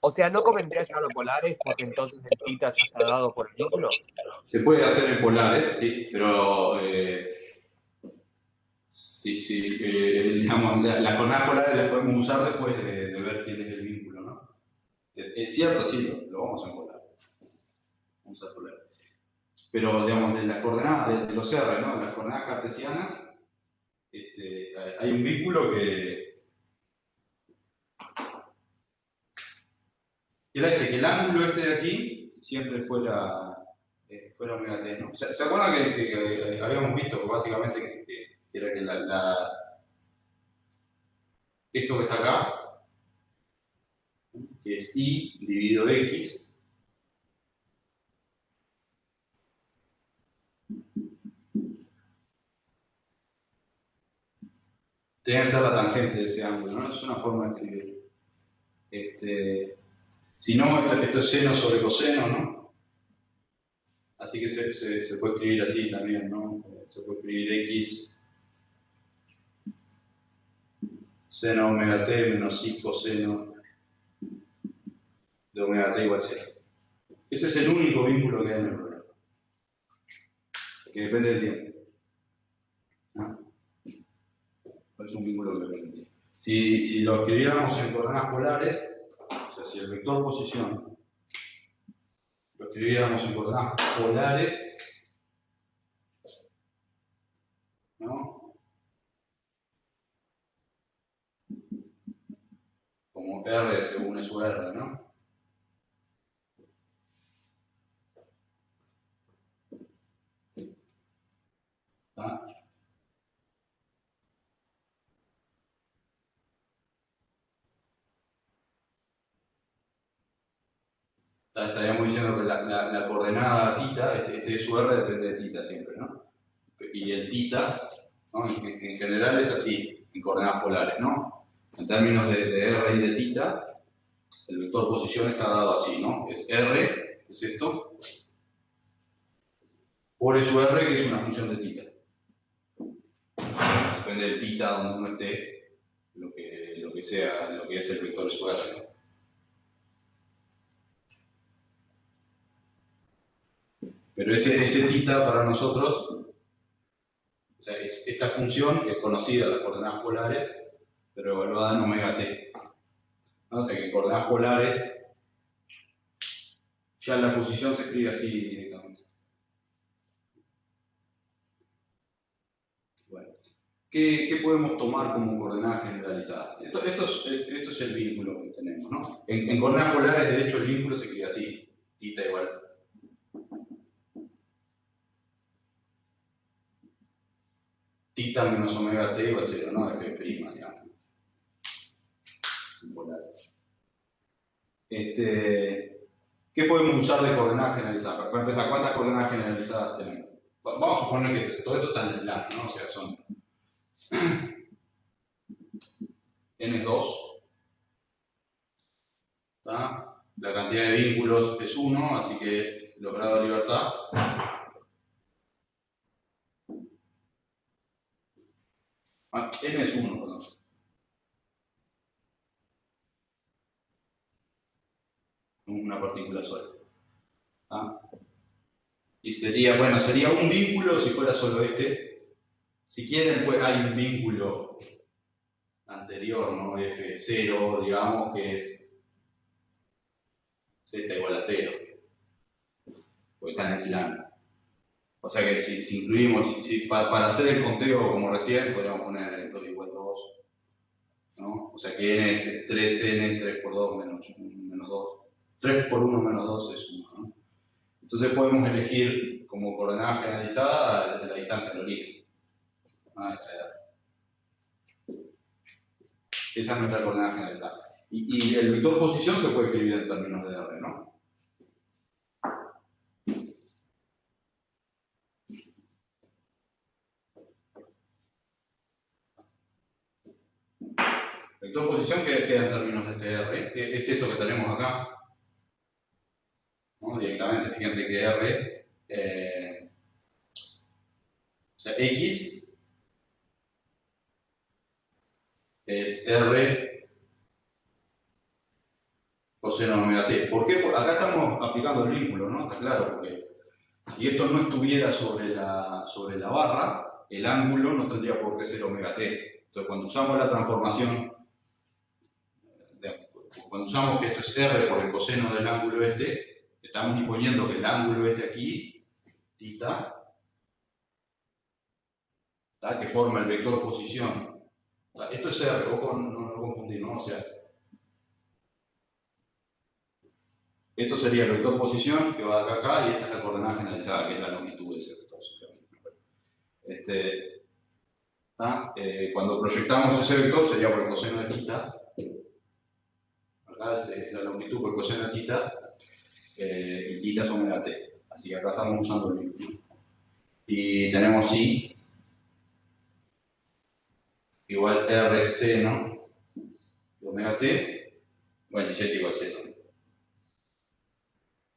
O sea, ¿no convendría llevarlo polares porque entonces el θ ya está dado por el vínculo?
Se puede hacer en polares, sí, pero digamos, las coordenadas polares las podemos usar después de ver quién es el vínculo, ¿no? Es cierto, sí, lo vamos a polar. Vamos a polar. Pero, digamos, de las coordenadas de los R, ¿no? De las coordenadas cartesianas, hay un vínculo que el ángulo de aquí siempre fuera omega t, ¿no? ¿Se acuerdan que habíamos visto que básicamente era que esto que está acá, que es y dividido x, tiene que ser la tangente de ese ángulo, ¿no? Es una forma de escribir. Si no, esto es seno sobre coseno, ¿no? Así que se puede escribir así también, ¿no? Se puede escribir x seno omega t menos i coseno de omega t igual 0. Ese es el único vínculo que hay en el problema, que depende del tiempo. ¿No? Es un vínculo que depende del tiempo. Si lo escribiéramos en coordenadas polares, o sea, si el vector posición lo escribiéramos en coordenadas polares, ¿no? Como R según su R, ¿no? ¿Ah? Estaríamos diciendo que la coordenada θ, de su R depende de θ siempre, ¿no? Y el θ, ¿no? En general es así, en coordenadas polares, ¿no? En términos de R y de θ, el vector posición está dado así, ¿no? Es R, es esto, por su R, que es una función de θ. Depende del θ donde uno esté, lo que sea, lo que es el vector de su R, ¿no? Pero ese θ para nosotros, o sea, es esta función que es conocida en las coordenadas polares, pero evaluada en omega t. ¿No? O sea que en coordenadas polares ya la posición se escribe así directamente. Bueno, ¿qué podemos tomar como coordenadas generalizadas? Esto es el vínculo que tenemos, ¿no? En coordenadas polares, de hecho, el vínculo se escribe así, θ igual tita menos omega t igual a 0, ¿no? F', digamos. Polar. ¿Qué podemos usar de coordenadas generalizadas? Para empezar, ¿cuántas coordenadas generalizadas tenemos? Vamos a suponer que todo esto está en el plano, ¿no? O sea, son n2, ¿tá? La cantidad de vínculos es 1, así que los grados de libertad n es 1, perdón. Una partícula sola. ¿Ah? Y sería, bueno, sería un vínculo si fuera solo este. Si quieren, pues hay un vínculo anterior, ¿no? F0, digamos, que es z igual a 0. Porque está en el plano. O sea que si incluimos, para hacer el conteo como recién, podríamos poner esto igual 2. ¿No? O sea que n es 3n, 3 por 2 menos 2. 3 por 1 menos 2 es 1. ¿No? Entonces podemos elegir como coordenada generalizada desde la distancia del origen. Esa es nuestra coordenada generalizada. Y el vector posición se puede escribir en términos de R, ¿no? Vector posición queda en términos de este R, que es esto que tenemos acá. ¿No? Directamente, fíjense que R, o sea, X es R coseno de omega t. ¿Por qué? Acá estamos aplicando el vínculo, ¿no? Está claro, porque si esto no estuviera sobre la barra, el ángulo no tendría por qué ser omega t. Entonces, cuando usamos la transformación, cuando usamos que esto es R por el coseno del ángulo este, estamos imponiendo que el ángulo este aquí, θ, que forma el vector posición. Esto es R, ojo, no confundir, ¿no? O sea, esto sería el vector posición que va de acá a acá y esta es la coordenada generalizada, que es la longitud de ese vector. Cuando proyectamos ese vector sería por el coseno de θ. Acá es la longitud por el coseno de θ. Y θ es omega t. Así que acá estamos usando el vínculo. Y tenemos I igual R seno de omega t, bueno, y z igual 0.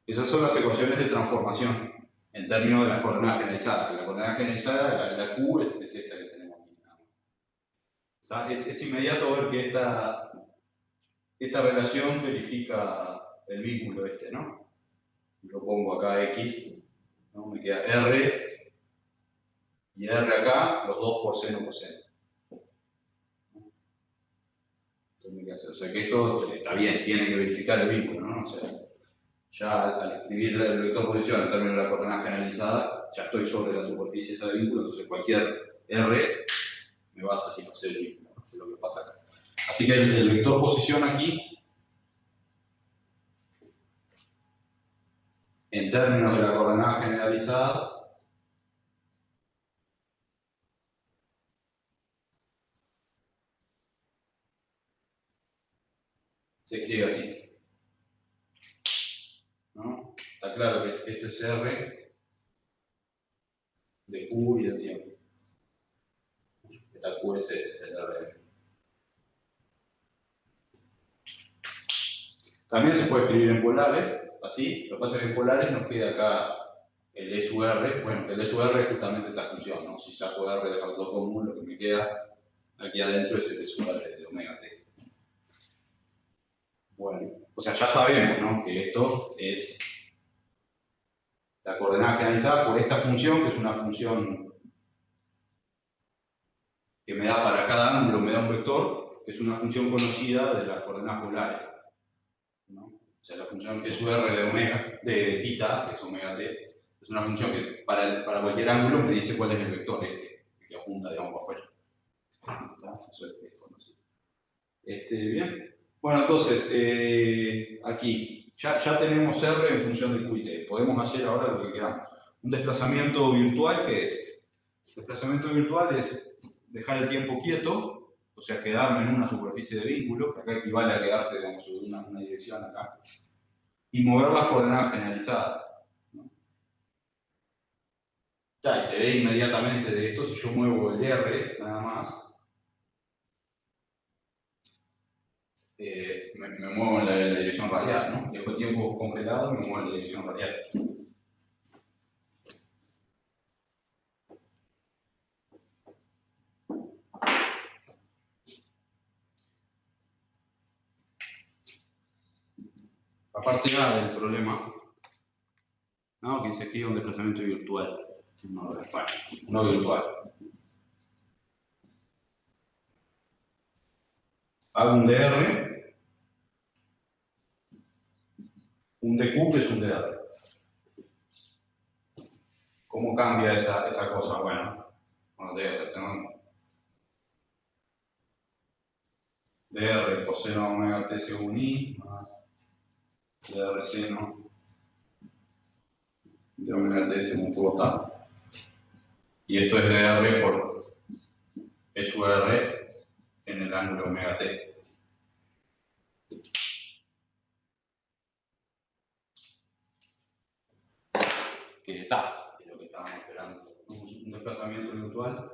Esas son las ecuaciones de transformación en términos de las coordenadas generalizadas. La coordenada generalizada, la Q, es esta que tenemos aquí. Es inmediato ver que esta relación verifica el vínculo este, ¿no? Yo pongo acá X, ¿no? Me queda R y R acá, los dos por seno coseno. Entonces, o sea que esto está bien, tiene que verificar el vínculo, ¿no? O sea, ya al escribir el vector posición en términos de la coordenada generalizada, ya estoy sobre la superficie esa de vínculo, entonces cualquier R me va a satisfacer el vínculo, ¿no? Es lo que pasa acá. Así que el vector posición aquí, en términos de la coordenada generalizada, se escribe así. ¿No? Está claro que esto es R de Q y de tiempo. Esta Q es el R. También se puede escribir en polares, así. Lo que pasa es que en polares nos queda acá el E sub R. Bueno, el E sub R es justamente esta función, ¿no? Si saco R de factor común, lo que me queda aquí adentro es el E sub R de omega t. Bueno, o sea, ya sabemos, ¿no? Que esto es la coordenada generalizada por esta función, que es una función que me da para cada ángulo, me da un vector, que es una función conocida de las coordenadas polares, ¿no? O sea, la función E sub R de omega, de θ, que es omega t, es una función que para cualquier ángulo me dice cuál es el vector que apunta, digamos, para afuera. Eso es conocido. Bien. Bueno, entonces, aquí ya tenemos R en función de Q y T. Podemos hacer ahora lo que queramos. Un desplazamiento virtual que es Desplazamiento virtual es dejar el tiempo quieto, o sea, quedarme en una superficie de vínculo, que acá equivale a quedarse, digamos, en una dirección acá, y mover las coordenadas generalizadas, ¿no? Ya, y se ve inmediatamente de esto, si yo muevo el R, nada más, me muevo en la dirección radial, ¿no? Dejo el tiempo congelado y me muevo en la dirección radial. La parte A del problema, ¿no? Que dice aquí un desplazamiento virtual. No virtual. Hago un DR, un DQ que es un DR. ¿Cómo cambia esa cosa? Bueno, DR, tengo DR coseno omega t según I más DR seno de omega t según cuota. Y esto es DR por E sub R en el ángulo omega t. Que está, es lo que estábamos esperando. Un desplazamiento virtual.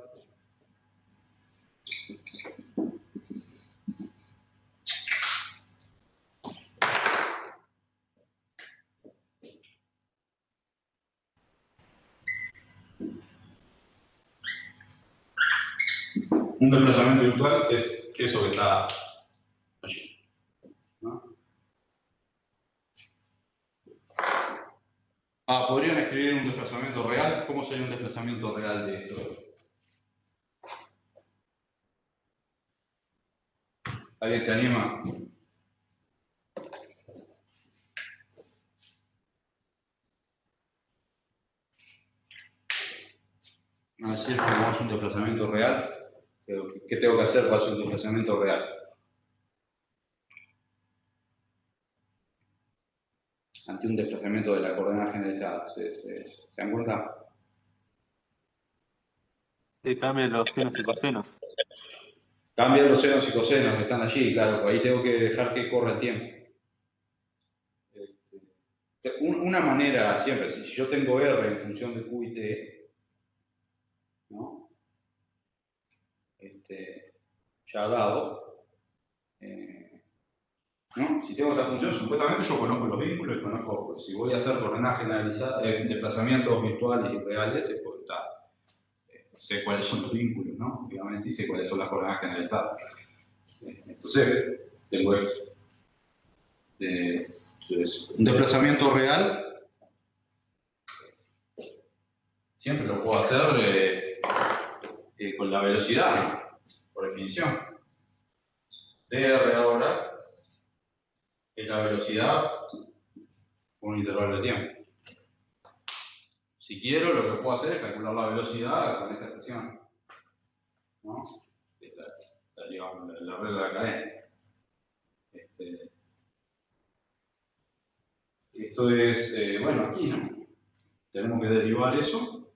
Un desplazamiento virtual es eso que está allí, ¿no? ¿Podrían escribir un desplazamiento real? ¿Cómo sería un desplazamiento real de esto? ¿Alguien se anima? A decir cómo es un desplazamiento real. ¿Qué tengo que hacer para hacer un desplazamiento real? Ante un desplazamiento de la coordenada generalizada. ¿Se dan cuenta?
Que cambian los senos y cosenos.
Cambian los senos y cosenos que están allí, claro. Ahí tengo que dejar que corra el tiempo. Una manera siempre, si yo tengo R en función de Q y T, ¿no? Ya dado, ¿no? Si tengo esta función, supuestamente yo conozco los vínculos y conozco, pues, si voy a hacer coordenadas generalizadas, desplazamientos virtuales y reales, es porque sé cuáles son los vínculos, ¿no? Obviamente, y sé cuáles son las coordenadas generalizadas. Entonces, tengo esto. Entonces, un desplazamiento real siempre lo puedo hacer con la velocidad, por definición. dr ahora es la velocidad con un intervalo de tiempo. Si quiero, lo que puedo hacer es calcular la velocidad con esta expresión, ¿no? Digamos, la regla de la cadena. Esto es, bueno, aquí, ¿no? Tenemos que derivar eso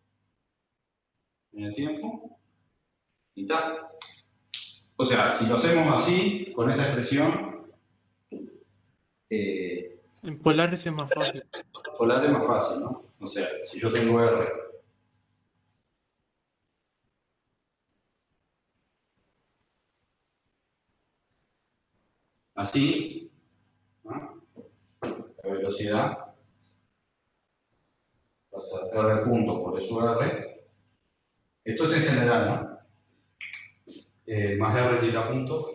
en el tiempo y tal. O sea, si lo hacemos así, con esta expresión,
En polares es más fácil.
polar es más fácil, ¿no? O sea, si yo tengo R así, ¿no? La velocidad va a ser R punto por E sub R. Esto es en general, ¿no? Más R tira punto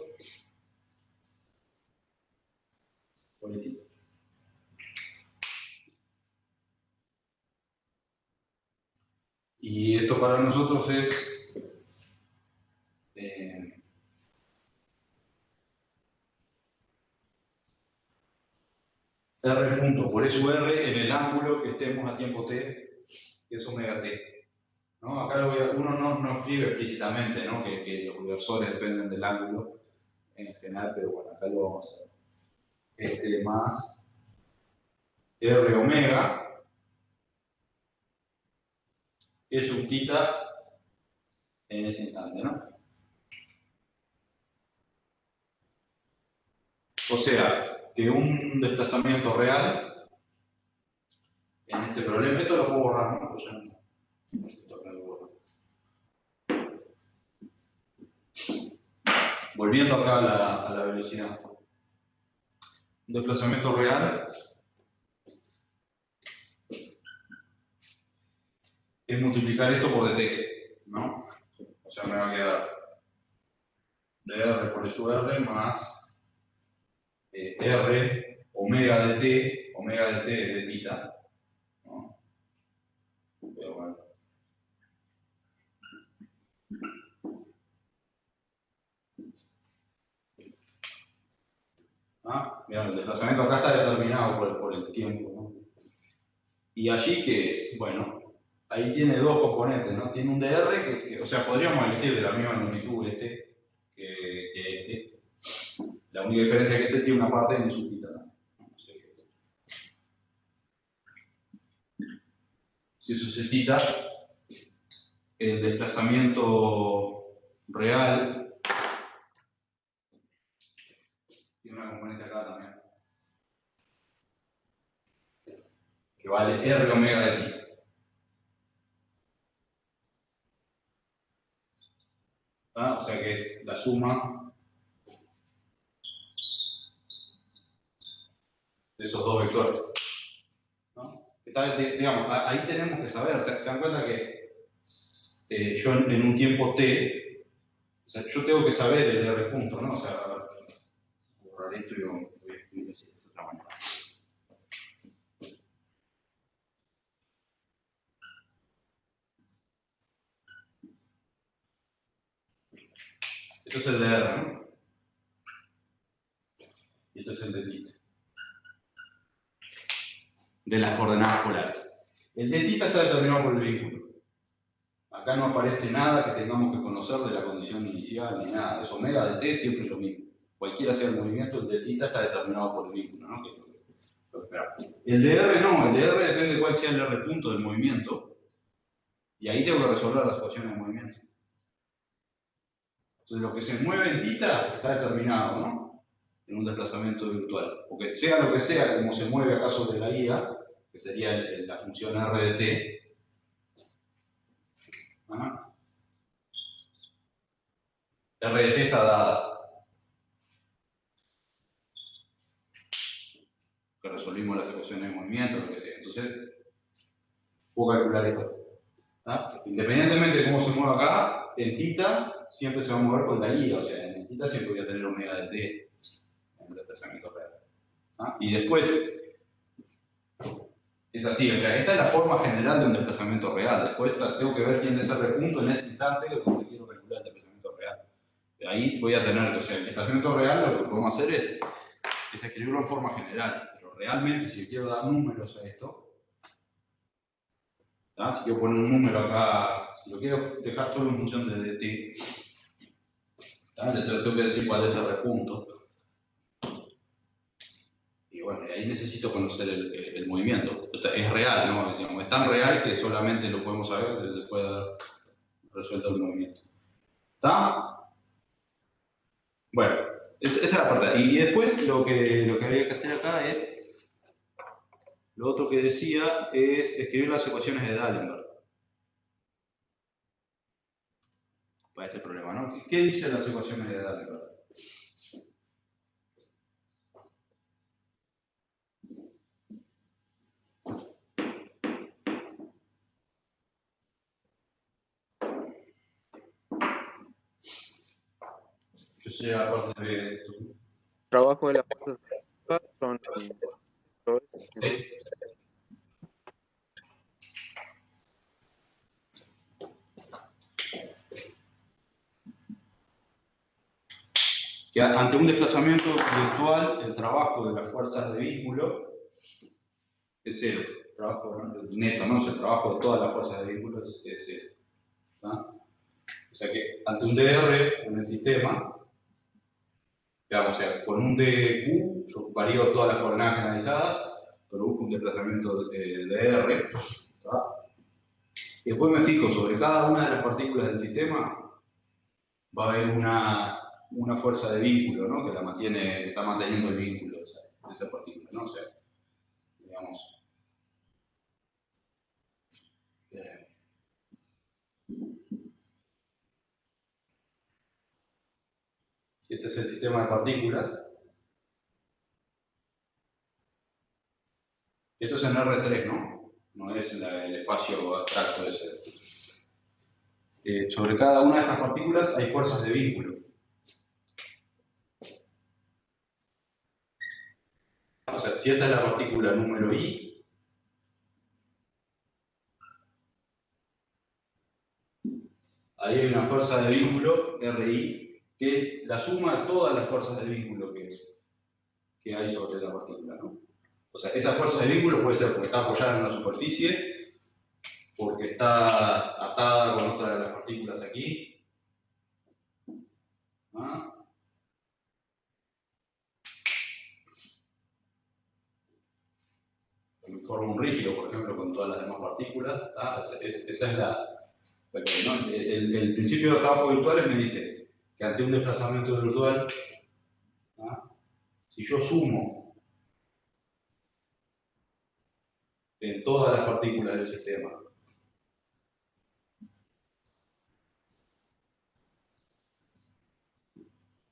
por E tita. Y esto para nosotros es R punto por E sub R en el ángulo que estemos a tiempo t, que es omega t. ¿No? Acá uno no escribe explícitamente, ¿no? que los versores dependen del ángulo en general, pero bueno, acá lo vamos a hacer. Más R omega E sub tita en ese instante, ¿no? O sea, que un desplazamiento real en este problema, esto lo puedo borrar, ¿no? Pues ya no. Esto lo borro. Volviendo acá a la velocidad. Un desplazamiento real es multiplicar esto por dt, ¿no? O sea, me va a quedar dr por su r más r omega de t es de tita, ¿no? Pero bueno. Mirá, el desplazamiento acá está determinado por el tiempo, ¿no? Y allí, ¿qué es? Bueno, ahí tiene dos componentes, ¿no? Tiene un dr, o sea, podríamos elegir de la misma longitud este que este. La única diferencia es que este tiene una parte en su tita, ¿no? Si eso se tita, el desplazamiento real tiene una componente acá también, que vale r omega de tita. O sea que es la suma de esos dos vectores, ¿no? Digamos, ahí tenemos que saber, se dan cuenta que yo en un tiempo t, o sea, yo tengo que saber el r punto, ¿no? O sea, borrar esto y voy a escribir así, de otra manera. Esto es el de r, ¿no? Y esto es el de tita. De las coordenadas polares. El de tita está determinado por el vínculo. Acá no aparece nada que tengamos que conocer de la condición inicial ni nada. Es omega de t siempre es lo mismo. Cualquiera sea el movimiento, el de tita está determinado por el vínculo, ¿no? Que es lo que esperamos. El de r no, el de r depende de cuál sea el r punto del movimiento. Y ahí tengo que resolver las ecuaciones de movimiento. Entonces lo que se mueve en tita está determinado, ¿no? En un desplazamiento virtual. Porque sea lo que sea, como se mueve acá sobre la guía, que sería la función r de t, r de t está dada. Que resolvimos las ecuaciones de movimiento, lo que sea. Entonces, puedo calcular esto. Independientemente de cómo se mueva acá, en tita siempre se va a mover con la guía. O sea, en tita siempre voy a tener omega de t en el desplazamiento real. Y después, es así, o sea, esta es la forma general de un desplazamiento real. Después tengo que ver quién es R punto en ese instante donde quiero calcular el desplazamiento real. De ahí voy a tener, o sea, el desplazamiento real lo que podemos hacer es escribirlo en forma general. Pero realmente, si le quiero dar números a esto, si quiero poner un número acá, si lo quiero dejar solo en función de dt, le tengo que decir cuál es R punto. Y bueno, ahí necesito conocer el movimiento. Es real, ¿no? Digamos, es tan real que solamente lo podemos saber después de haber resuelto el movimiento. ¿Está? Bueno, esa es la parte. Y después lo que habría que hacer acá es, lo otro que decía es escribir las ecuaciones de D'Alembert para este problema, ¿no? ¿Qué dicen las ecuaciones de D'Alembert? Yo sé aparte de esto.
Trabajo de las fuerzas son
Sí. Que ante un desplazamiento virtual, el trabajo de las fuerzas de vínculo es cero. El trabajo neto, ¿no? O sea, el trabajo de todas las fuerzas de vínculo es cero. ¿No? O sea que ante un dr en el sistema, digamos, o sea, con un dq, yo varío todas las coordenadas generalizadas, produzco un desplazamiento de dr. Y después me fijo sobre cada una de las partículas del sistema, va a haber una fuerza de vínculo, ¿no? Que la mantiene, que está manteniendo el vínculo de esa partícula, ¿no? O sea, digamos. Si este es el sistema de partículas, esto es en R3, ¿no? No es el espacio abstracto ese. Sobre cada una de estas partículas hay fuerzas de vínculo. O sea, si esta es la partícula número I, ahí hay una fuerza de vínculo, RI, que es la suma de todas las fuerzas de vínculo que hay sobre la partícula, ¿no? O sea, esa fuerza de vínculo puede ser porque está apoyada en la superficie, porque está atada con otra de las partículas aquí, ¿ah? Forma un rígido, por ejemplo, con todas las demás partículas. Esa es ¿no? El principio de trabajo virtuales me dice que ante un desplazamiento virtual, ¿ah? Si yo sumo en todas las partículas del sistema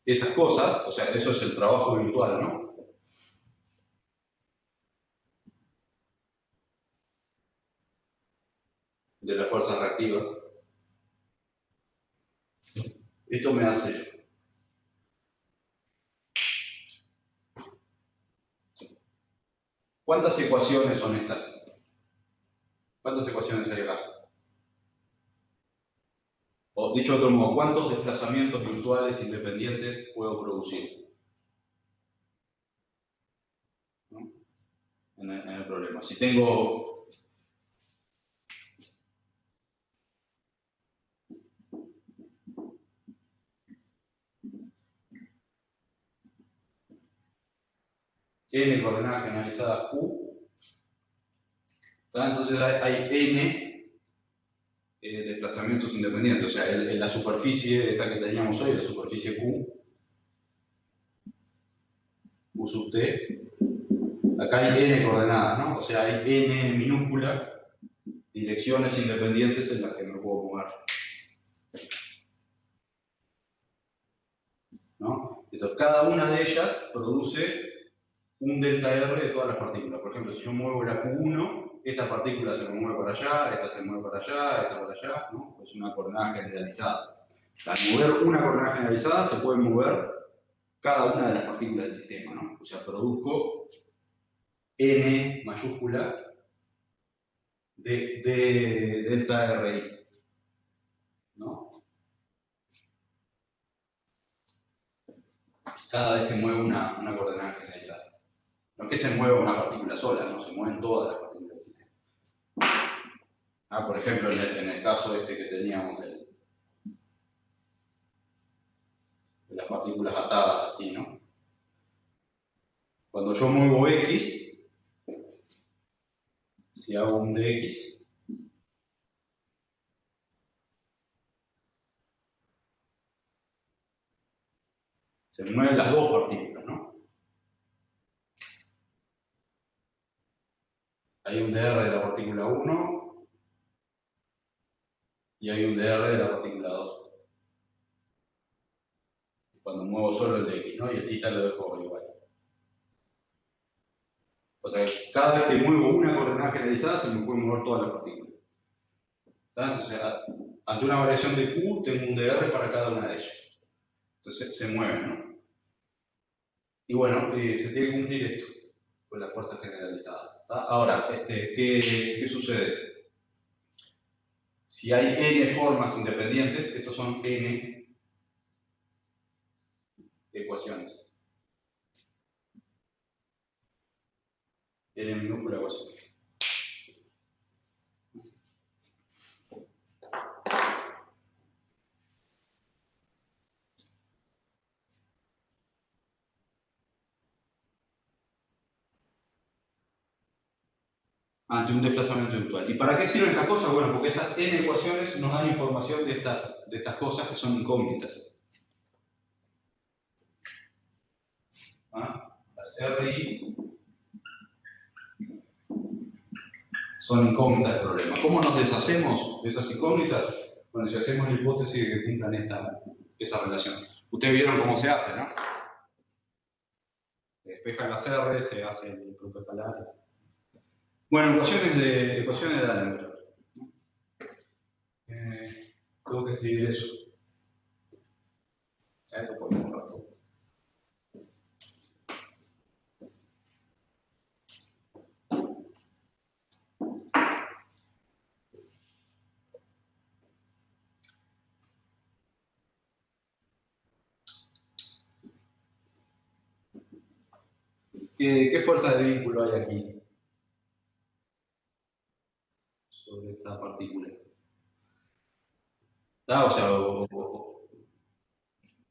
esas cosas, o sea, eso es el trabajo virtual, ¿no? De las fuerzas reactivas. Esto me hace ¿cuántas ecuaciones son estas? ¿Cuántas ecuaciones hay acá? O dicho de otro modo, ¿cuántos desplazamientos virtuales independientes puedo producir? ¿No? En el problema. Si tengo n coordenadas generalizadas q, entonces hay n desplazamientos independientes. O sea, la superficie esta que teníamos hoy, la superficie q sub t, acá hay n coordenadas, ¿no? O sea, hay n minúscula direcciones independientes en las que me puedo mover, ¿no? Entonces, cada una de ellas produce un delta R de todas las partículas. Por ejemplo, si yo muevo la Q1, esta partícula se me mueve para allá, esta se mueve para allá, esta para allá, ¿no? Es una coordenada generalizada. Al mover una coordenada generalizada se puede mover cada una de las partículas del sistema, ¿no? O sea, produzco n mayúscula de delta RI, ¿no? Cada vez que muevo una coordenada generalizada. No es que se mueva una partícula sola, no, se mueven todas las partículas del sistema. Por ejemplo, en el caso este que teníamos de las partículas atadas así, ¿no? Cuando yo muevo X, si hago un dx, se mueven las dos partículas, ¿no? Hay un dr de la partícula 1 y hay un dr de la partícula 2. Cuando muevo solo el dx, ¿no? Y el θ lo dejo igual. O sea, cada vez que muevo una coordenada generalizada se me pueden mover todas las partículas. Entonces, ante una variación de Q, tengo un dr para cada una de ellas. Entonces, se mueven, ¿no? Y bueno, se tiene que cumplir esto con las fuerzas generalizadas. Ahora, ¿qué sucede? Si hay n formas independientes, estos son n ecuaciones. N minúscula ecuación. ante un desplazamiento virtual. ¿Y para qué sirven estas cosas? Bueno, porque estas n ecuaciones nos dan información de estas cosas que son incógnitas. ¿Ah? Las RI son incógnitas del problema. ¿Cómo nos deshacemos de esas incógnitas? Bueno, si hacemos la hipótesis de que cumplan esa relación. Ustedes vieron cómo se hace, ¿no? Se despejan las R, se hace el producto escalar. Bueno, ecuaciones de D'Alembert. Tengo que escribir eso. Ya esto podemos borrar todo. ¿Qué fuerza de vínculo hay aquí sobre esta partícula? O sea,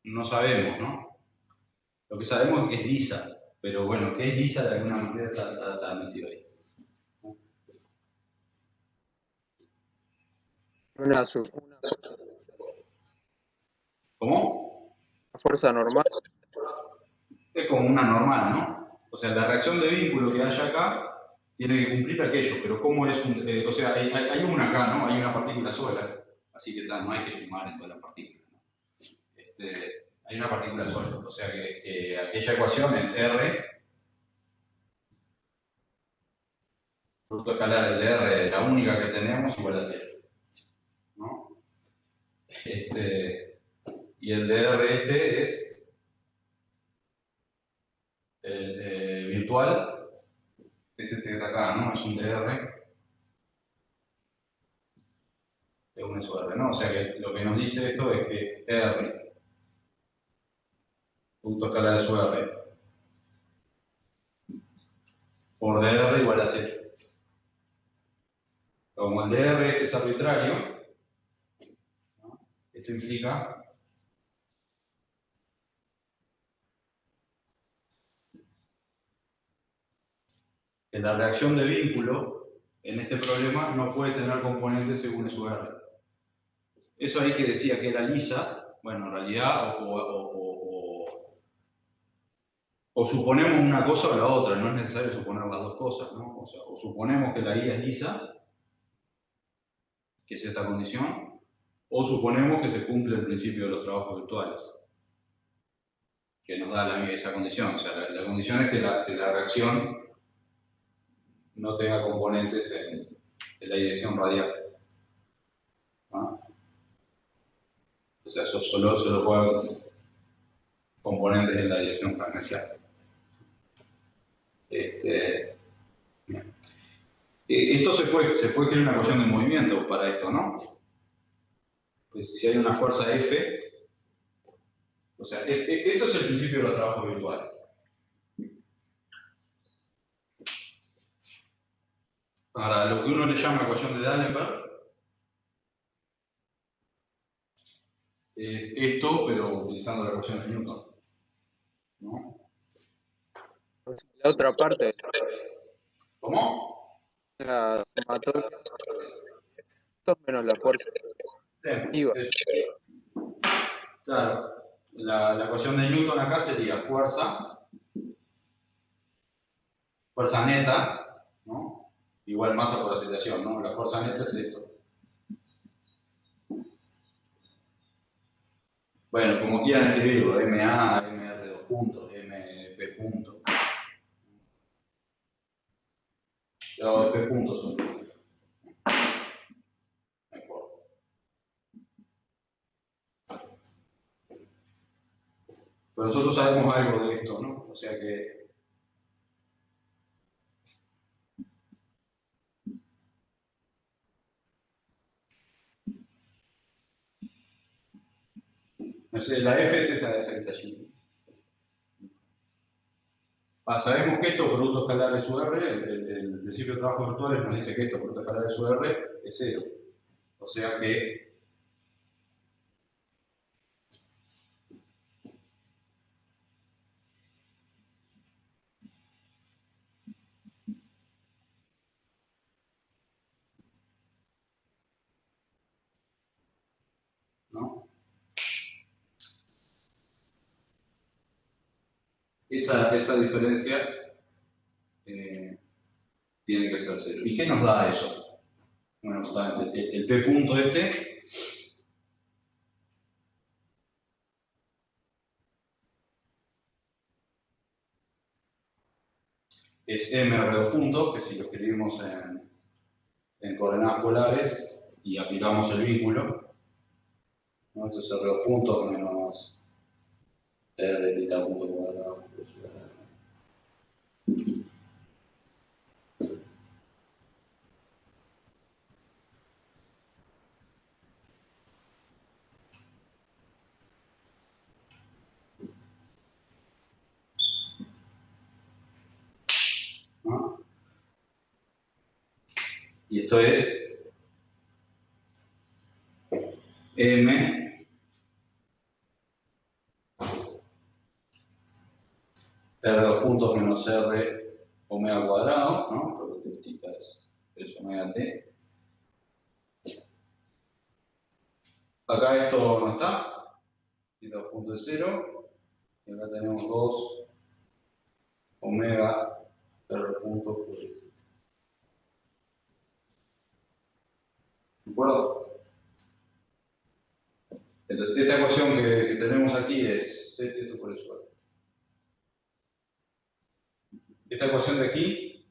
no sabemos, ¿no? Lo que sabemos es que es lisa, pero bueno, que es lisa de alguna manera está metido ahí.
Una
¿Cómo?
fuerza normal.
Es como una normal, ¿no? O sea, la reacción de vínculo que haya acá tiene que cumplir aquello, pero ¿cómo es un...? O sea, hay una acá, ¿no? Hay una partícula sola, así que no hay que sumar en todas las partículas, ¿no? Hay una partícula sola, o sea que aquella ecuación es R, producto escalar de R, la única que tenemos, igual a 0, ¿no? Y el de R es el virtual, es este que está acá, ¿no? Es un DR de 1 sobre R, ¿no? O sea que lo que nos dice esto es que R, punto escalar de su R, por DR igual a 0. Como el DR este es arbitrario, ¿no? Esto implica que la reacción de vínculo en este problema no puede tener componentes según su R. Eso ahí que decía que era lisa, bueno, en realidad o suponemos una cosa o la otra, no es necesario suponer las dos cosas, ¿no? O sea, o suponemos que la I es lisa, que es esta condición, o suponemos que se cumple el principio de los trabajos virtuales, que nos da esa condición. O sea, la condición es que la reacción no tenga componentes en la dirección radial, ¿no? O sea, solo puede haber componentes en la dirección tangencial. Bien. Esto se puede crear una ecuación de movimiento para esto, ¿no? Pues si hay una fuerza F, o sea, esto es el principio de los trabajos virtuales. Para lo que uno le llama ecuación de D'Alembert, es esto, pero utilizando la ecuación de Newton, ¿no?
La otra parte
¿Cómo?
de la sumatoria menos la fuerza activa.
Claro, la ecuación de Newton acá sería fuerza neta, ¿no? Igual masa por aceleración, ¿no? La fuerza neta es esto. Bueno, como quieran escribirlo, MA, MR2 puntos, MP puntos. Los P puntos son. No importa. Pero nosotros sabemos algo de esto, ¿no? O sea que no sé, la F es esa que está allí. Sabemos que esto, producto escalar de su R, el principio de trabajos virtuales nos dice que esto, producto escalar de su R, es 0. O sea que ¿no? Esa diferencia tiene que ser 0. ¿Y qué nos da eso? Bueno, justamente el P punto es M R 2 puntos, que si lo escribimos en coordenadas polares y aplicamos el vínculo, ¿no? Esto es R 2 puntos menos R mitad punto cuadrado. ¿No? Y esto es M R2 puntos menos R omega cuadrado, ¿no? Característica es omega t. Acá esto no está, y 2 puntos de 0, y acá tenemos 2 omega R puntos por esto. ¿De acuerdo? Entonces, esta ecuación que tenemos aquí es esto por eso. Esta ecuación de aquí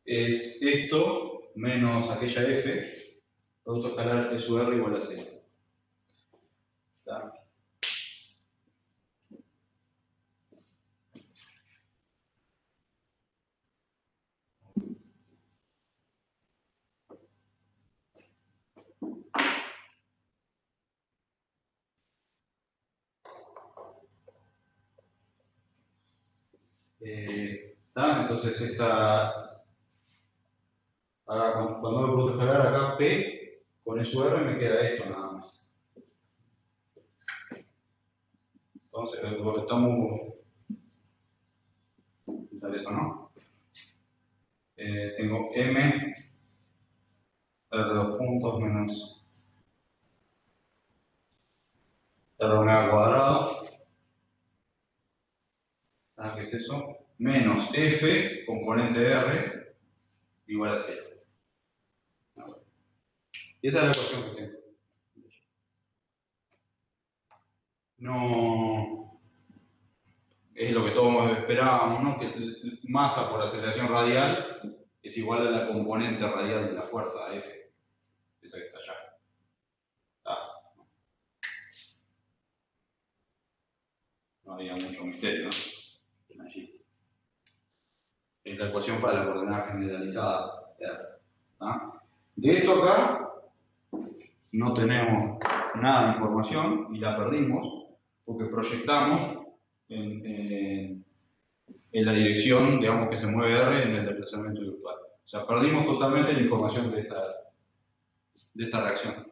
es esto menos aquella f, producto escalar S sub R igual a 0. ¿Está? ¿Está? Entonces, cuando me producto escalar acá P con S sub R me queda esto nada más. Entonces, estamos. Eso, ¿no? Tengo M R 2 puntos menos R omega cuadrado. ¿Qué es eso? Menos F componente de R igual a 0. Y esa es la ecuación que tengo. No es lo que todos esperábamos, ¿no? Que masa por aceleración radial es igual a la componente radial de la fuerza F. Esa que está allá. No había mucho misterio, ¿no? Allí. Es la ecuación para la coordenada generalizada R. De esto acá no tenemos nada de información y la perdimos porque proyectamos en la dirección, digamos, que se mueve R en el desplazamiento virtual. O sea, perdimos totalmente la información de esta reacción.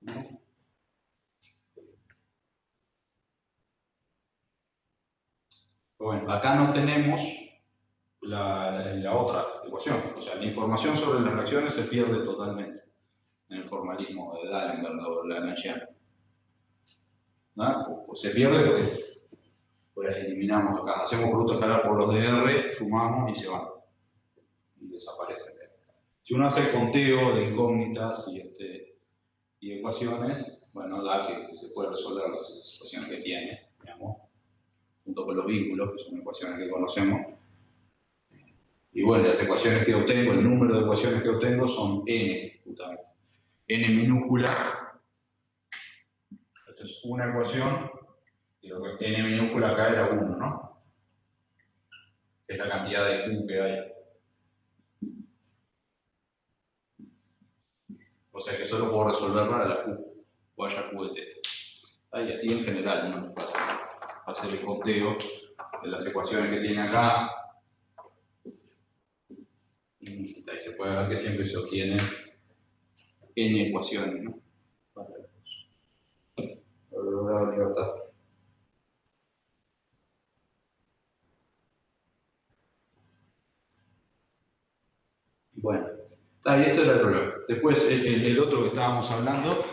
¿No? Bueno, acá no tenemos la otra ecuación. O sea, la información sobre las reacciones se pierde totalmente en el formalismo de D'Alembert o Lagrangiano. ¿No? Pues se pierde porque las eliminamos acá. Hacemos producto escalar por los de R, sumamos y se van. Y desaparecen. Si uno hace el conteo de incógnitas y ecuaciones, bueno, da que se puede resolver las ecuaciones que tiene, digamos, junto con los vínculos, que son ecuaciones que conocemos. Y bueno, las ecuaciones que obtengo, el número de ecuaciones que obtengo son n, justamente. N minúscula. Esto es una ecuación, y lo que n minúscula acá era 1, ¿no? Que es la cantidad de Q que hay. O sea que solo puedo resolver para la Q, o haya Q de t. Y así en general, ¿no? Hacer el conteo de las ecuaciones que tiene acá. Y se puede ver que siempre se obtiene n ecuaciones, ¿no? Para lograr la libertad. Bueno, y esto era el problema. Después, el otro que estábamos hablando.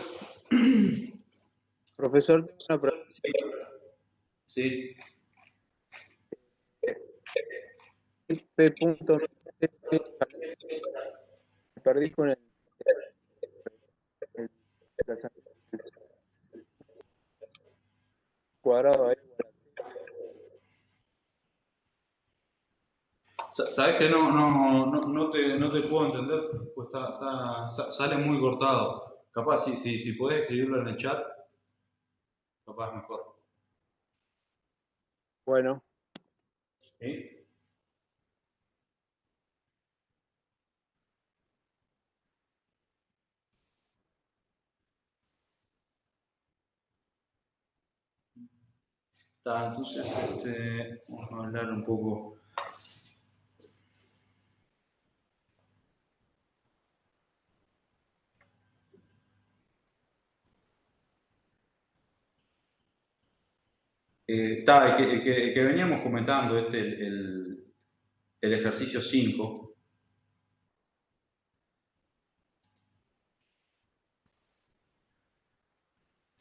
Profesor, tengo una pregunta.
Sí.
P. Me perdí con el cuadrado ahí.
¿Sabes que no te puedo entender? Pues sale muy cortado. Capaz, si podés escribirlo en el chat, capaz mejor.
Bueno,
¿Sí? Entonces, vamos a hablar un poco. El que veníamos comentando, el ejercicio 5,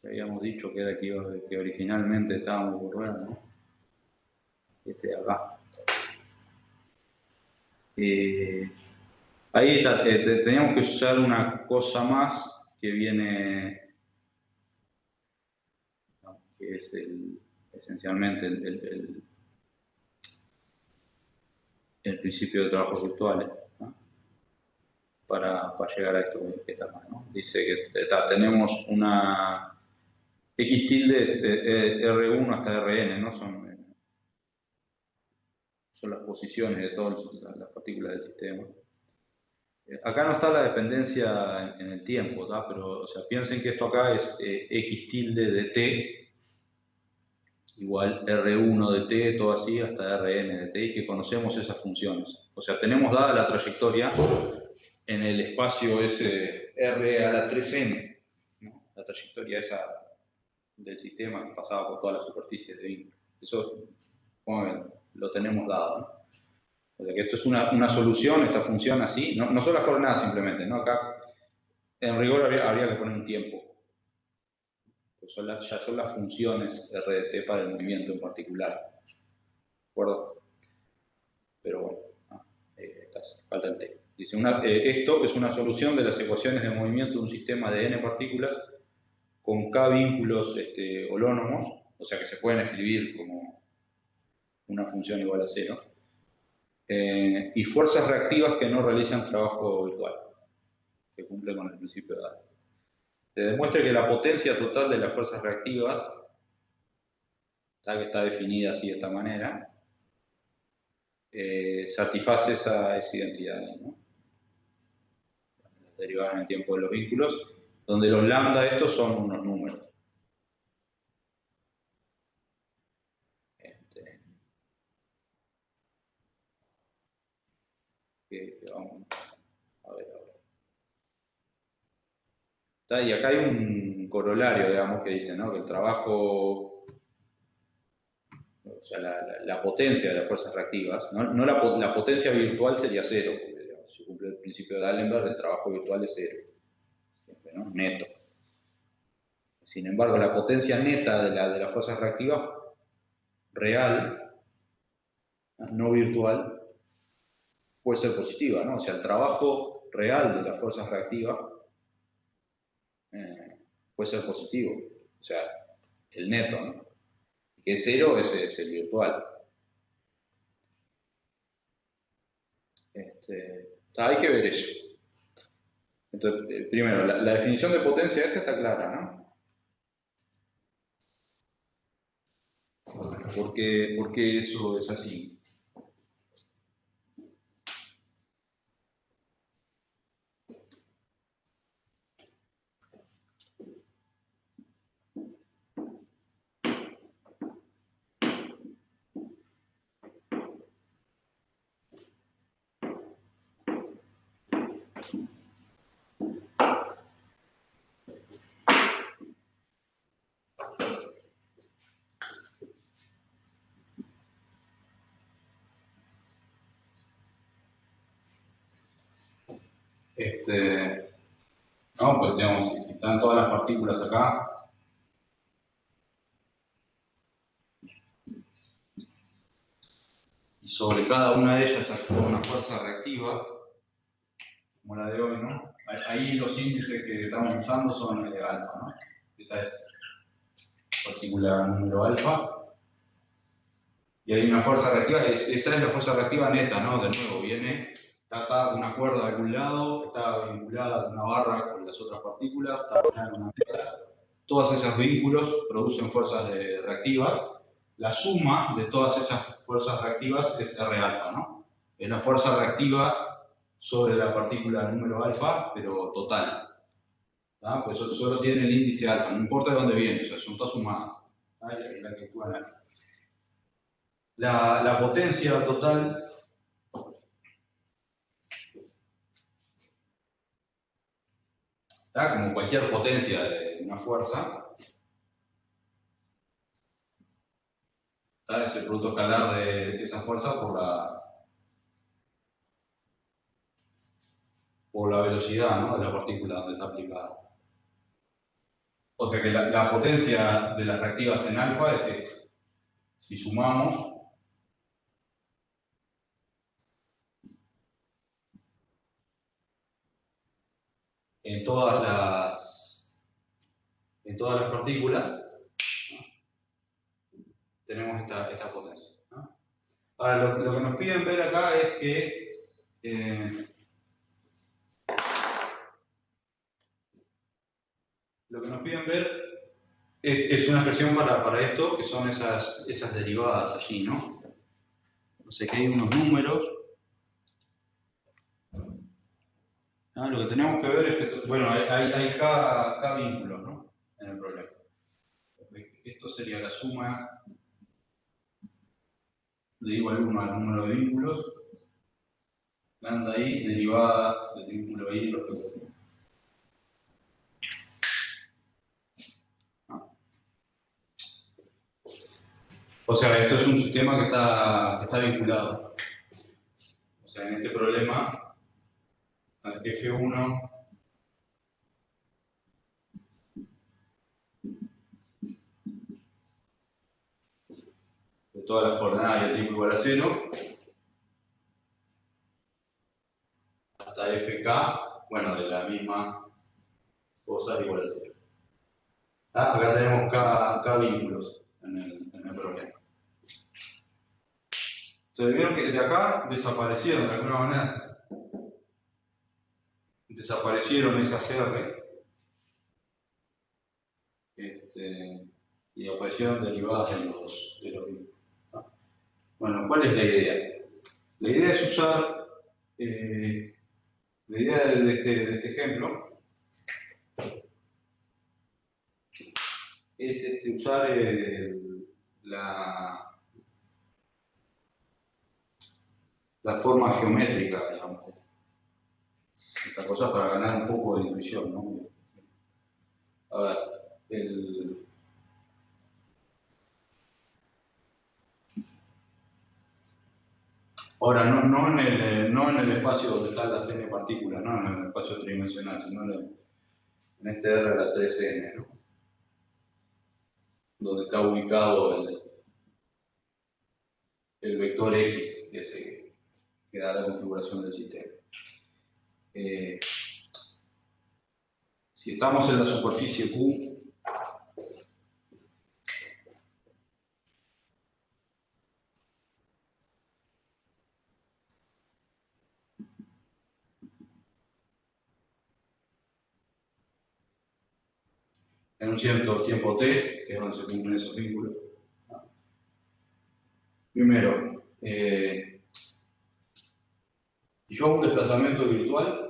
que habíamos dicho que era que originalmente estábamos borrando, ¿no? Este de acá. Ahí está, teníamos que usar una cosa más que viene, que es esencialmente el principio de trabajos virtuales, ¿no? para llegar a esto que está mal, ¿no? Dice que tenemos una X tilde es R1 hasta Rn, ¿no? Son las posiciones de todas las partículas del sistema. Acá no está la dependencia en el tiempo, ¿tá? Pero o sea, piensen que esto acá es X tilde de t igual R1 de t, todo así, hasta Rn de t, y que conocemos esas funciones. O sea, tenemos dada la trayectoria en el espacio ese R a la 3n, ¿no? La trayectoria esa del sistema que pasaba por todas las superficies de vínculo. Eso, como ven, lo tenemos dado, ¿no? O sea que esto es una solución, esta función así, no son las coordenadas simplemente, ¿no? Acá, en rigor, habría que poner un tiempo. Pues ya son las funciones R de t para el movimiento en particular. ¿De acuerdo? Pero bueno, falta el t. Dice, esto es una solución de las ecuaciones de movimiento de un sistema de n partículas con k vínculos holónomos, o sea que se pueden escribir como una función igual a 0. Y fuerzas reactivas que no realizan trabajo virtual, que cumple con el principio de Dahl. Se demuestra que la potencia total de las fuerzas reactivas, que está definida así de esta manera, satisface esa identidad, ¿no? Las derivadas en el tiempo de los vínculos, donde los lambda estos son unos números. Vamos a ver ahora. Y acá hay un corolario, digamos, que dice, ¿no? Que el trabajo, o sea, la potencia de las fuerzas reactivas, no la potencia virtual sería 0, porque digamos, si cumple el principio de D'Alembert, el trabajo virtual es 0, siempre, ¿no? Neto. Sin embargo, la potencia neta de las fuerzas reactivas real, no virtual, puede ser positiva, ¿no? O sea, el trabajo real de las fuerzas reactivas puede ser positivo, o sea, el neto, ¿no? Que es 0 es el virtual. Hay que ver eso. Entonces, primero, la definición de potencia esta está clara, ¿no? ¿Por qué eso es así? ¿no? Pues digamos, si están todas las partículas acá, y sobre cada una de ellas actúa una fuerza reactiva, como la de hoy, ¿no? Ahí los índices que estamos usando son alfa, ¿no? Esta es partícula número alfa. Y hay una fuerza reactiva, esa es la fuerza reactiva neta, ¿no? De nuevo, viene, está atada con una cuerda de algún lado, está vinculada con una barra con las otras partículas, está apoyada en una tela. Todos esos vínculos producen fuerzas reactivas. La suma de todas esas fuerzas reactivas es R alfa, ¿no? Es la fuerza reactiva sobre la partícula número alfa, pero total. ¿Tá? Pues solo tiene el índice alfa, no importa de dónde viene, o sea, son todas sumadas. ¿Tá? Y la que actúa en alfa. La potencia total ¿tá? Como cualquier potencia de una fuerza, ¿tá? Es el producto escalar de esa fuerza por la velocidad, ¿no? De la partícula donde está aplicada. O sea que la potencia de las reactivas en alfa es esto. Si sumamos, en todas las partículas, ¿no? Tenemos esta potencia, ¿no? Ahora, lo que nos piden ver acá es que lo que nos piden ver es una expresión para esto, que son esas derivadas allí, ¿no? No sé, que hay unos números. ¿No? Lo que tenemos que ver es que, bueno, hay cada vínculo, ¿no? En el problema. Esto sería la suma de igual 1 al número de vínculos. Lambda I derivada del vínculo I respecto a O sea, esto es un sistema que está vinculado. O sea, en este problema, F1 de todas las coordenadas y el tiempo igual a 0, hasta FK, bueno, de la misma cosa igual a 0. Acá tenemos K vínculos en el problema. Entonces, vieron que de acá desaparecieron de alguna manera. Desaparecieron esas R. Y aparecieron derivadas de los vínculos. ¿No? Bueno, ¿cuál es la idea? La idea es usar, la idea de este ejemplo es usar la forma geométrica, digamos. Esta cosa para ganar un poco de intuición, ¿no? A ver, ahora, no en el espacio donde están las n partículas, no en el espacio tridimensional, sino en este R a la 3n, ¿no? Donde está ubicado el vector X, ese que da la configuración del sistema. Si estamos en la superficie Q, en un cierto tiempo t, que es donde se cumplen esos vínculos. Primero, si yo hago un desplazamiento virtual,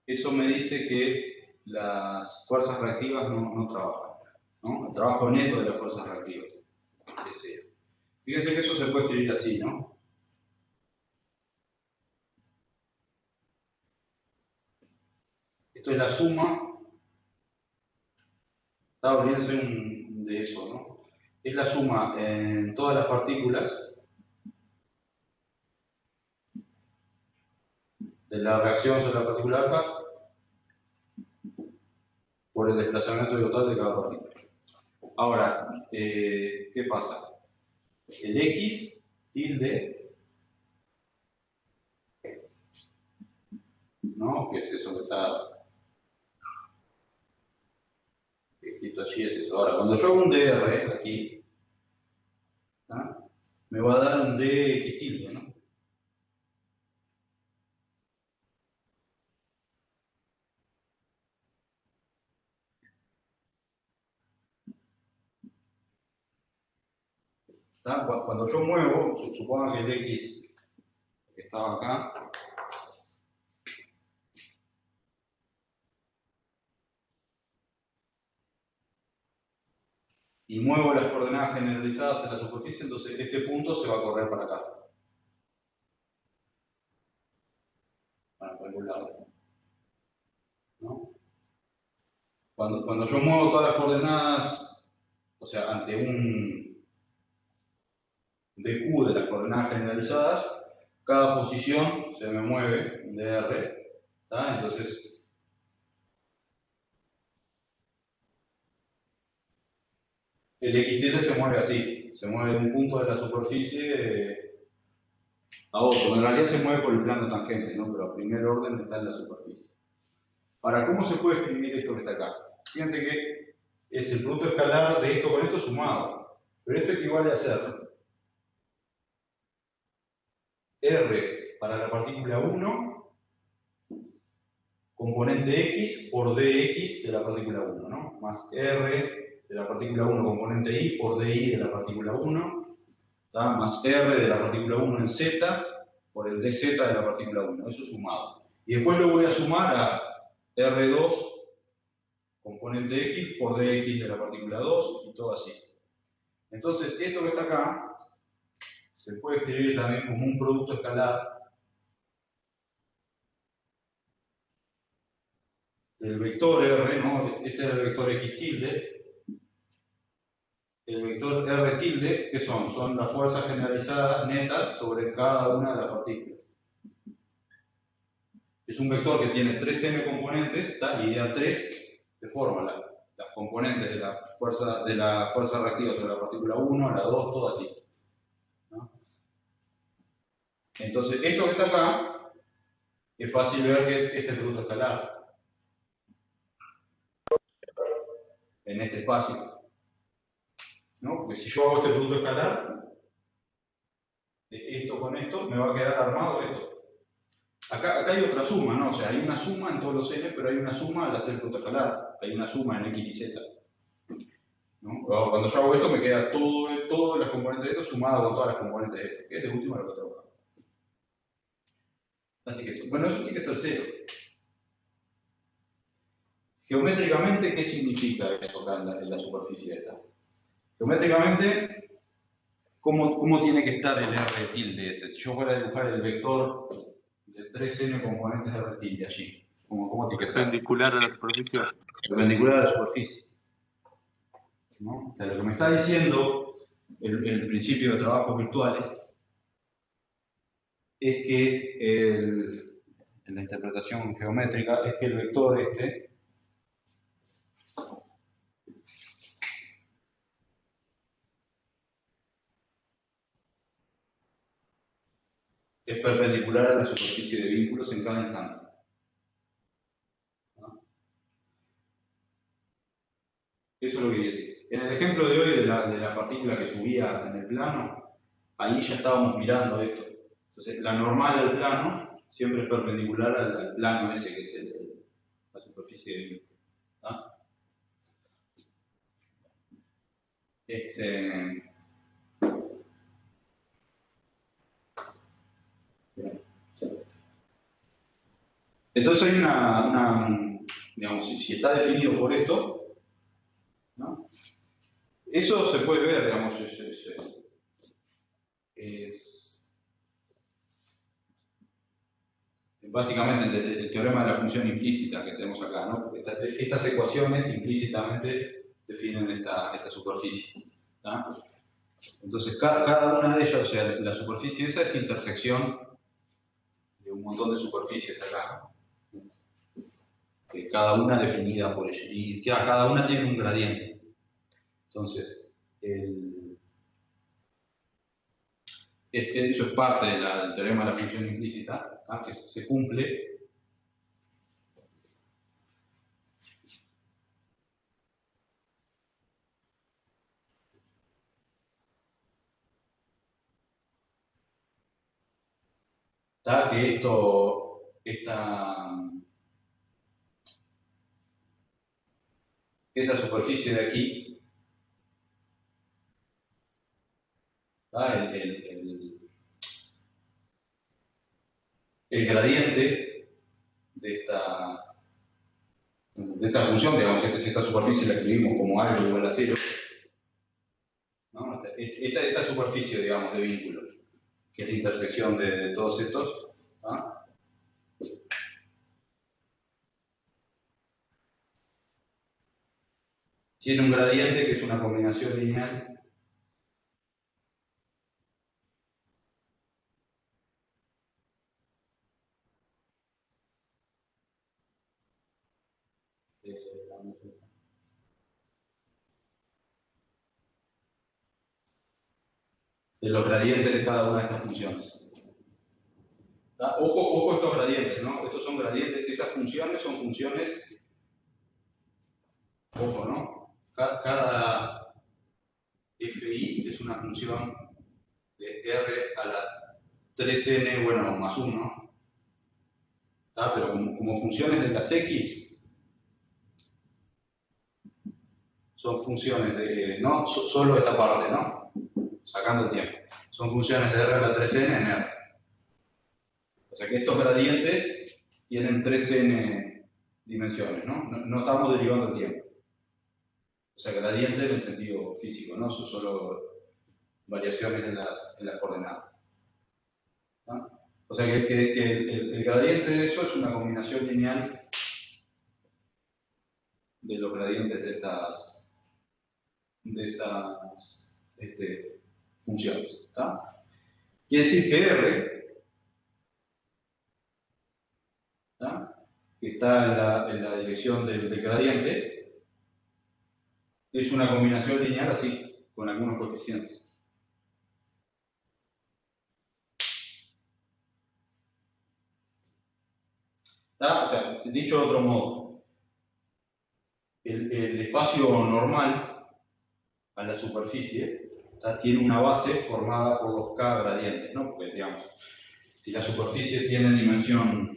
eso me dice que las fuerzas reactivas no trabajan, ¿no? El trabajo neto de las fuerzas reactivas es cero. Fíjense que eso se puede escribir así, ¿no? Esto es la suma. Olvídense de eso, ¿no? Es la suma en todas las partículas de la reacción sobre la partícula alfa por el desplazamiento total de cada partícula. Ahora, ¿qué pasa? El X tilde, ¿no? Que es eso que está escrito allí, es eso. Ahora, cuando yo hago un dr aquí, ¿tá? Me va a dar un dx tilde, ¿no? ¿Tá? Cuando yo muevo, suponga que el X que estaba acá, y muevo las coordenadas generalizadas en la superficie, entonces este punto se va a correr para acá. Para algún lado. ¿No? Cuando yo muevo todas las coordenadas, o sea, ante un dq de las coordenadas generalizadas, cada posición se me mueve un dr, ¿tá? Entonces, el x tilde se mueve así, se mueve de un punto de la superficie a otro. En realidad se mueve por el plano tangente, ¿no? Pero a primer orden está en la superficie. Ahora, ¿cómo se puede escribir esto que está acá? Fíjense que es el producto escalar de esto con esto sumado. Pero esto equivale a ser R para la partícula 1, componente X por dx de la partícula 1, ¿no? Más R de la partícula 1, componente Y por di de la partícula 1, ¿tá? Más R de la partícula 1 en Z por el dz de la partícula 1. Eso es sumado. Y después lo voy a sumar a R2, componente X por dx de la partícula 2 y todo así. Entonces, esto que está acá se puede escribir también como un producto escalar del vector R, ¿no? Este es el vector X tilde. El vector R tilde, ¿qué son? Son las fuerzas generalizadas netas sobre cada una de las partículas. Es un vector que tiene 3n componentes, ¿tá? Y da 3 de fórmula. Las componentes de la fuerza reactiva sobre la partícula 1, la 2, todo así. ¿No? Entonces, esto que está acá, es fácil ver que es este producto escalar. En este espacio. ¿No? Porque si yo hago este producto escalar, de esto con esto, me va a quedar armado esto. Acá hay otra suma, ¿no? O sea, hay una suma en todos los n, pero hay una suma al hacer el producto escalar. Hay una suma en x y z. ¿No? Cuando yo hago esto, me queda todas las componentes de esto sumado con todas las componentes de esto, que es de última lo que tengo acá. Así que eso. Bueno, eso tiene que ser 0. Geométricamente, ¿qué significa eso acá en la superficie esta? Geométricamente, ¿cómo tiene que estar el R tilde ese? Si yo fuera a dibujar el vector de 3n componentes de R tilde allí, ¿cómo tiene que ser?
Perpendicular a la superficie.
Perpendicular a la superficie. ¿No? O sea, lo que me está diciendo el principio de trabajos virtuales es que en la interpretación geométrica es que el vector este es perpendicular a la superficie de vínculos en cada instante. ¿No? Eso es lo que quiere decir. En el ejemplo de hoy de la partícula que subía en el plano, ahí ya estábamos mirando esto. Entonces, la normal del plano siempre es perpendicular al plano ese que es la superficie de vínculo. ¿No? Entonces hay digamos, si está definido por esto, ¿no? Eso se puede ver, digamos, es básicamente el teorema de la función implícita que tenemos acá, ¿no? Porque estas ecuaciones implícitamente definen esta superficie. ¿Tá? Entonces, cada una de ellas, o sea, la superficie esa es intersección de un montón de superficies acá, ¿no? Que cada una definida por ella, y cada una tiene un gradiente. Entonces, eso es parte del teorema de la función implícita, ¿tá? Que se cumple ¿tá? Que esta superficie de aquí, ¿tá? El gradiente de esta función, digamos, esta superficie la escribimos como algo igual a 0, ¿no? Esta superficie, digamos, de vínculo, que es la intersección de todos estos, ¿tá? Tiene un gradiente que es una combinación lineal de los gradientes de cada una de estas funciones. ¿Tá? Ojo estos gradientes, ¿no? Estos son gradientes, esas funciones son funciones, ojo, ¿no? Cada fi es una función de r a la 3n, bueno, más 1, ¿tá? Pero como funciones de las x, son funciones de, no solo esta parte, ¿no? Sacando el tiempo. Son funciones de r a la 3n en r. O sea que estos gradientes tienen 3n dimensiones, ¿no? No estamos derivando el tiempo. O sea, gradiente en el sentido físico, ¿no? Son solo variaciones en las coordenadas, ¿no? O sea que el gradiente de eso es una combinación lineal de los gradientes de esas funciones, ¿tá? Quiere decir que R, ¿tá? Que está en la dirección del gradiente, es una combinación lineal así, con algunos coeficientes. ¿Tá? O sea, dicho de otro modo, el espacio normal a la superficie, ¿tá? Tiene una base formada por los K gradientes, ¿no? Porque, digamos, si la superficie tiene dimensión,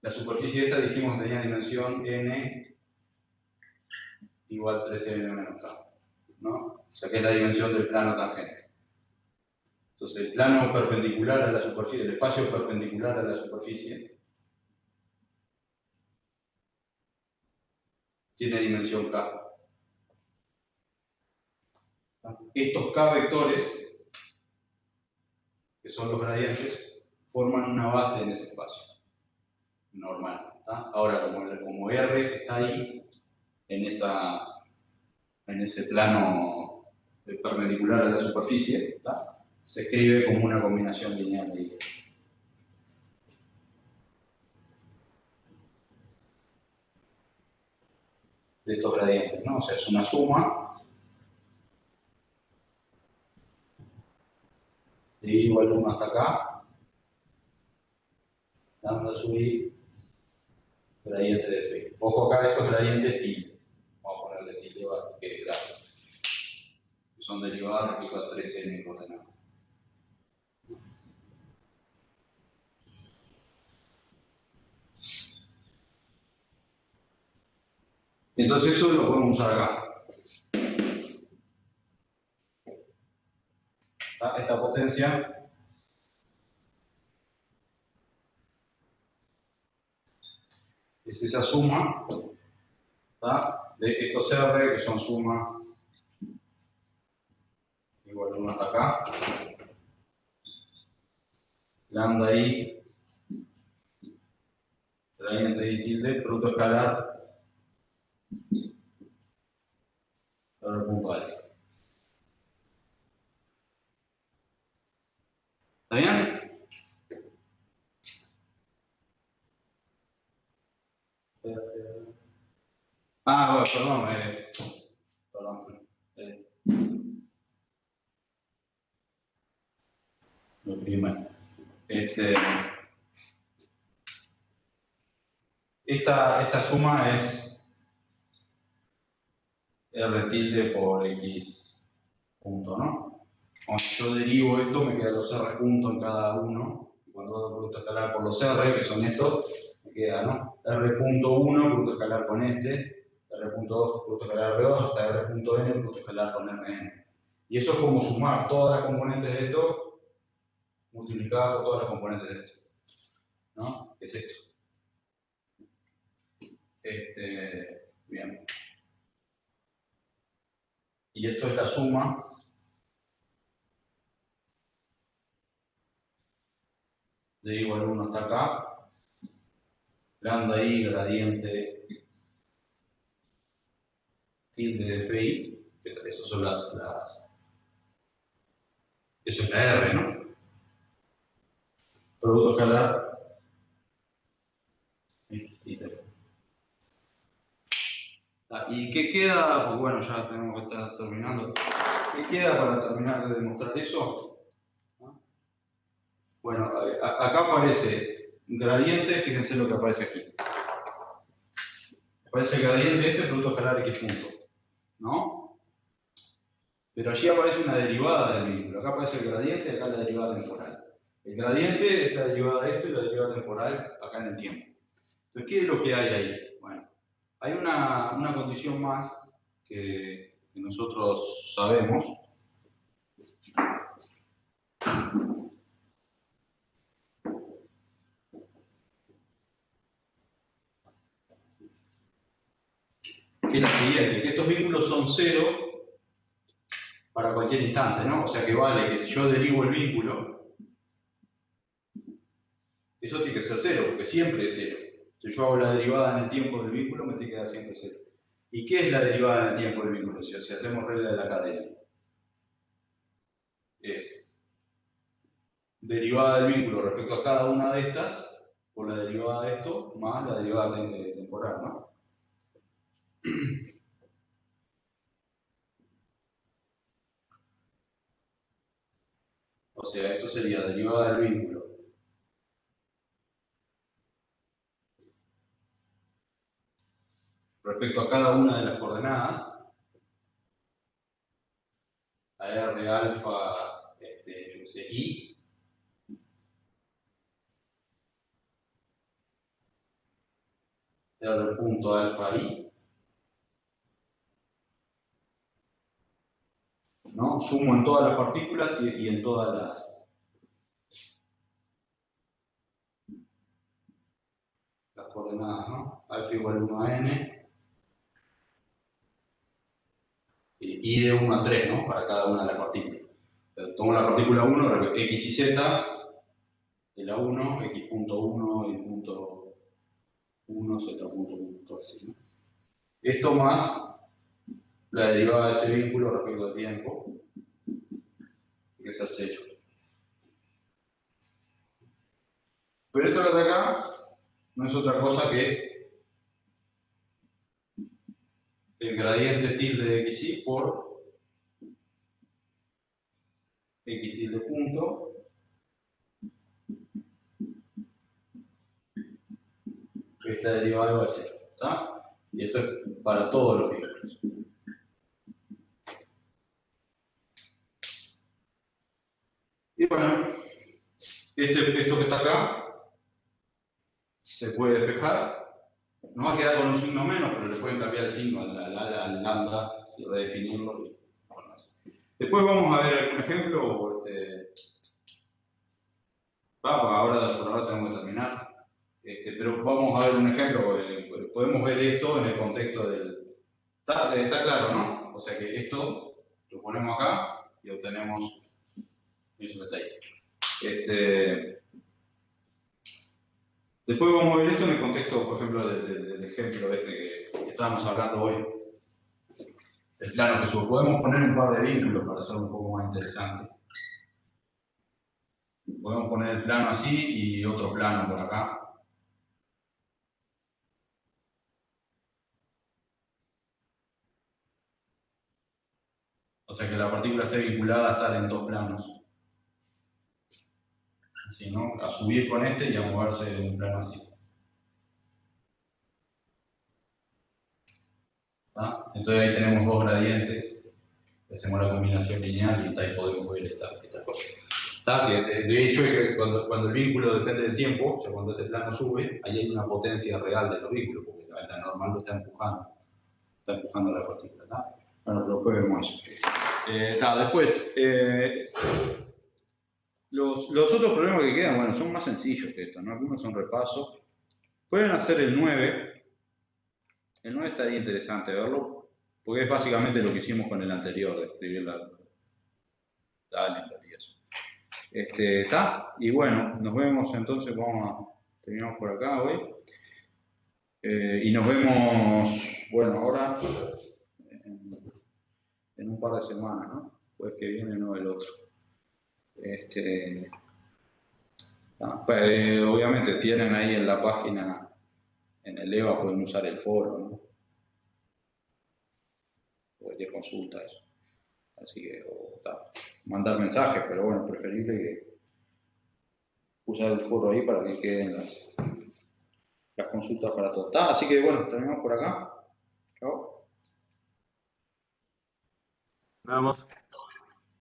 la superficie esta dijimos que tenía dimensión n igual a 3n menos k, ¿no? O sea que es la dimensión del plano tangente. Entonces el plano perpendicular a la superficie, el espacio perpendicular a la superficie, tiene dimensión k. Estos k vectores, que son los gradientes, forman una base en ese espacio normal, ¿tá? Ahora, como R está ahí, en ese plano perpendicular a la superficie, ¿tá? Se escribe como una combinación lineal de estos gradientes, ¿no? O sea, es una suma de I igual 1 hasta acá, lambda sub I, gradiente de F. Ojo acá, estos gradientes tilde. Vamos a ponerle tilde, que es claro. Son derivadas respecto a 3n coordenado. Entonces eso lo podemos usar acá. Esta potencia es esa suma, ¿tá? De estos R, que son suma igual a 1 hasta acá, lambda I, gradiente I tilde, producto escalar, puntual. ¿Está bien? Bueno, perdón. Lo primero. Esta suma es R tilde por X punto, ¿no? Cuando yo derivo esto, me quedan los R puntos en cada uno. Y cuando hago producto escalar por los R, que son estos, me queda, ¿no? R punto 1, producto escalar con este, R punto 2, producto escalar R2, hasta R punto N, producto escalar con Rn. Y eso es como sumar todas las componentes de esto multiplicadas por todas las componentes de esto, ¿no? Es esto. Bien. Y esto es la suma de igual 1 hasta acá, lambda i gradiente tilde de Fi, eso son eso es la R, ¿no? Producto escalar X tilde. ¿Y qué queda? Pues bueno, ya tenemos que estar terminando. ¿Qué queda para terminar de demostrar eso? Bueno, acá aparece un gradiente, fíjense lo que aparece aquí. Aparece el gradiente este, producto escalar X punto, ¿no? Pero allí aparece una derivada del vínculo. Acá aparece el gradiente y acá la derivada temporal. El gradiente es la derivada de esto y la derivada temporal acá en el tiempo. Entonces, ¿qué es lo que hay ahí? Bueno, hay una condición más que nosotros sabemos. Que es la siguiente, que estos vínculos son cero para cualquier instante, ¿no? O sea que vale que si yo derivo el vínculo, eso tiene que ser cero, porque siempre es cero. Si yo hago la derivada en el tiempo del vínculo, me tiene que dar siempre cero. ¿Y qué es la derivada en el tiempo del vínculo? Si hacemos regla de la cadena. Es derivada del vínculo respecto a cada una de estas, por la derivada de esto, más la derivada temporal, ¿no? O sea, esto sería derivada del vínculo respecto a cada una de las coordenadas, a R alfa, yo sé, I, R punto alfa I, ¿no? Sumo en todas las partículas y en todas las coordenadas, ¿no? Alfa igual 1 a n, y I de 1 a 3, ¿no? Para cada una de las partículas. Tomo la partícula 1, X y Z, de la 1, X punto 1 y punto 1, Z punto 1, todo así, ¿no? Esto más la derivada de ese vínculo respecto al tiempo, que es el sello. Pero esto que está acá no es otra cosa que el gradiente tilde de xy por x tilde punto esta derivada va a ser, ¿está? Y esto es para todos los vínculos. Y bueno, esto que está acá se puede despejar. Nos va a quedar con un signo menos, pero le pueden cambiar el signo al lambda y redefinirlo. Y, bueno, después vamos a ver algún ejemplo. Ahora por ahora tenemos que terminar. Pero vamos a ver un ejemplo. Podemos ver esto en el contexto del... Está claro, ¿no? O sea que esto lo ponemos acá y obtenemos eso que está ahí. Después vamos a ver esto en el contexto, por ejemplo, del ejemplo que estábamos hablando hoy. El plano que subo. Podemos poner un par de vínculos para hacerlo un poco más interesante. Podemos poner el plano así y otro plano por acá. O sea que la partícula esté vinculada a estar en dos planos. Así, ¿no? A subir con este y a moverse en un plano así. ¿Ah? Entonces ahí tenemos dos gradientes. Hacemos la combinación lineal y ahí podemos ver esta cosa. ¿Está? De hecho, cuando el vínculo depende del tiempo, o sea, cuando este plano sube, ahí hay una potencia real de los vínculos, porque la normal lo está empujando la partícula. ¿Está? Bueno, pero después vemos eso. Después, los otros problemas que quedan, bueno, son más sencillos que estos, ¿no? Algunos son repasos. Pueden hacer el 9. El 9 estaría interesante verlo, porque es básicamente lo que hicimos con el anterior, de escribir la y eso. ¿Está? Y bueno, nos vemos entonces, terminamos por acá hoy. Y nos vemos, bueno, ahora en un par de semanas, ¿no? Pues que viene, no el otro. Obviamente tienen ahí en la página, en el EVA pueden usar el foro, ¿no? Cualquier consulta, eso. Así que, mandar mensajes, pero bueno, preferible que usar el foro ahí para que queden las consultas para todos. Así que bueno, terminamos por acá. Chao.
Nos vemos.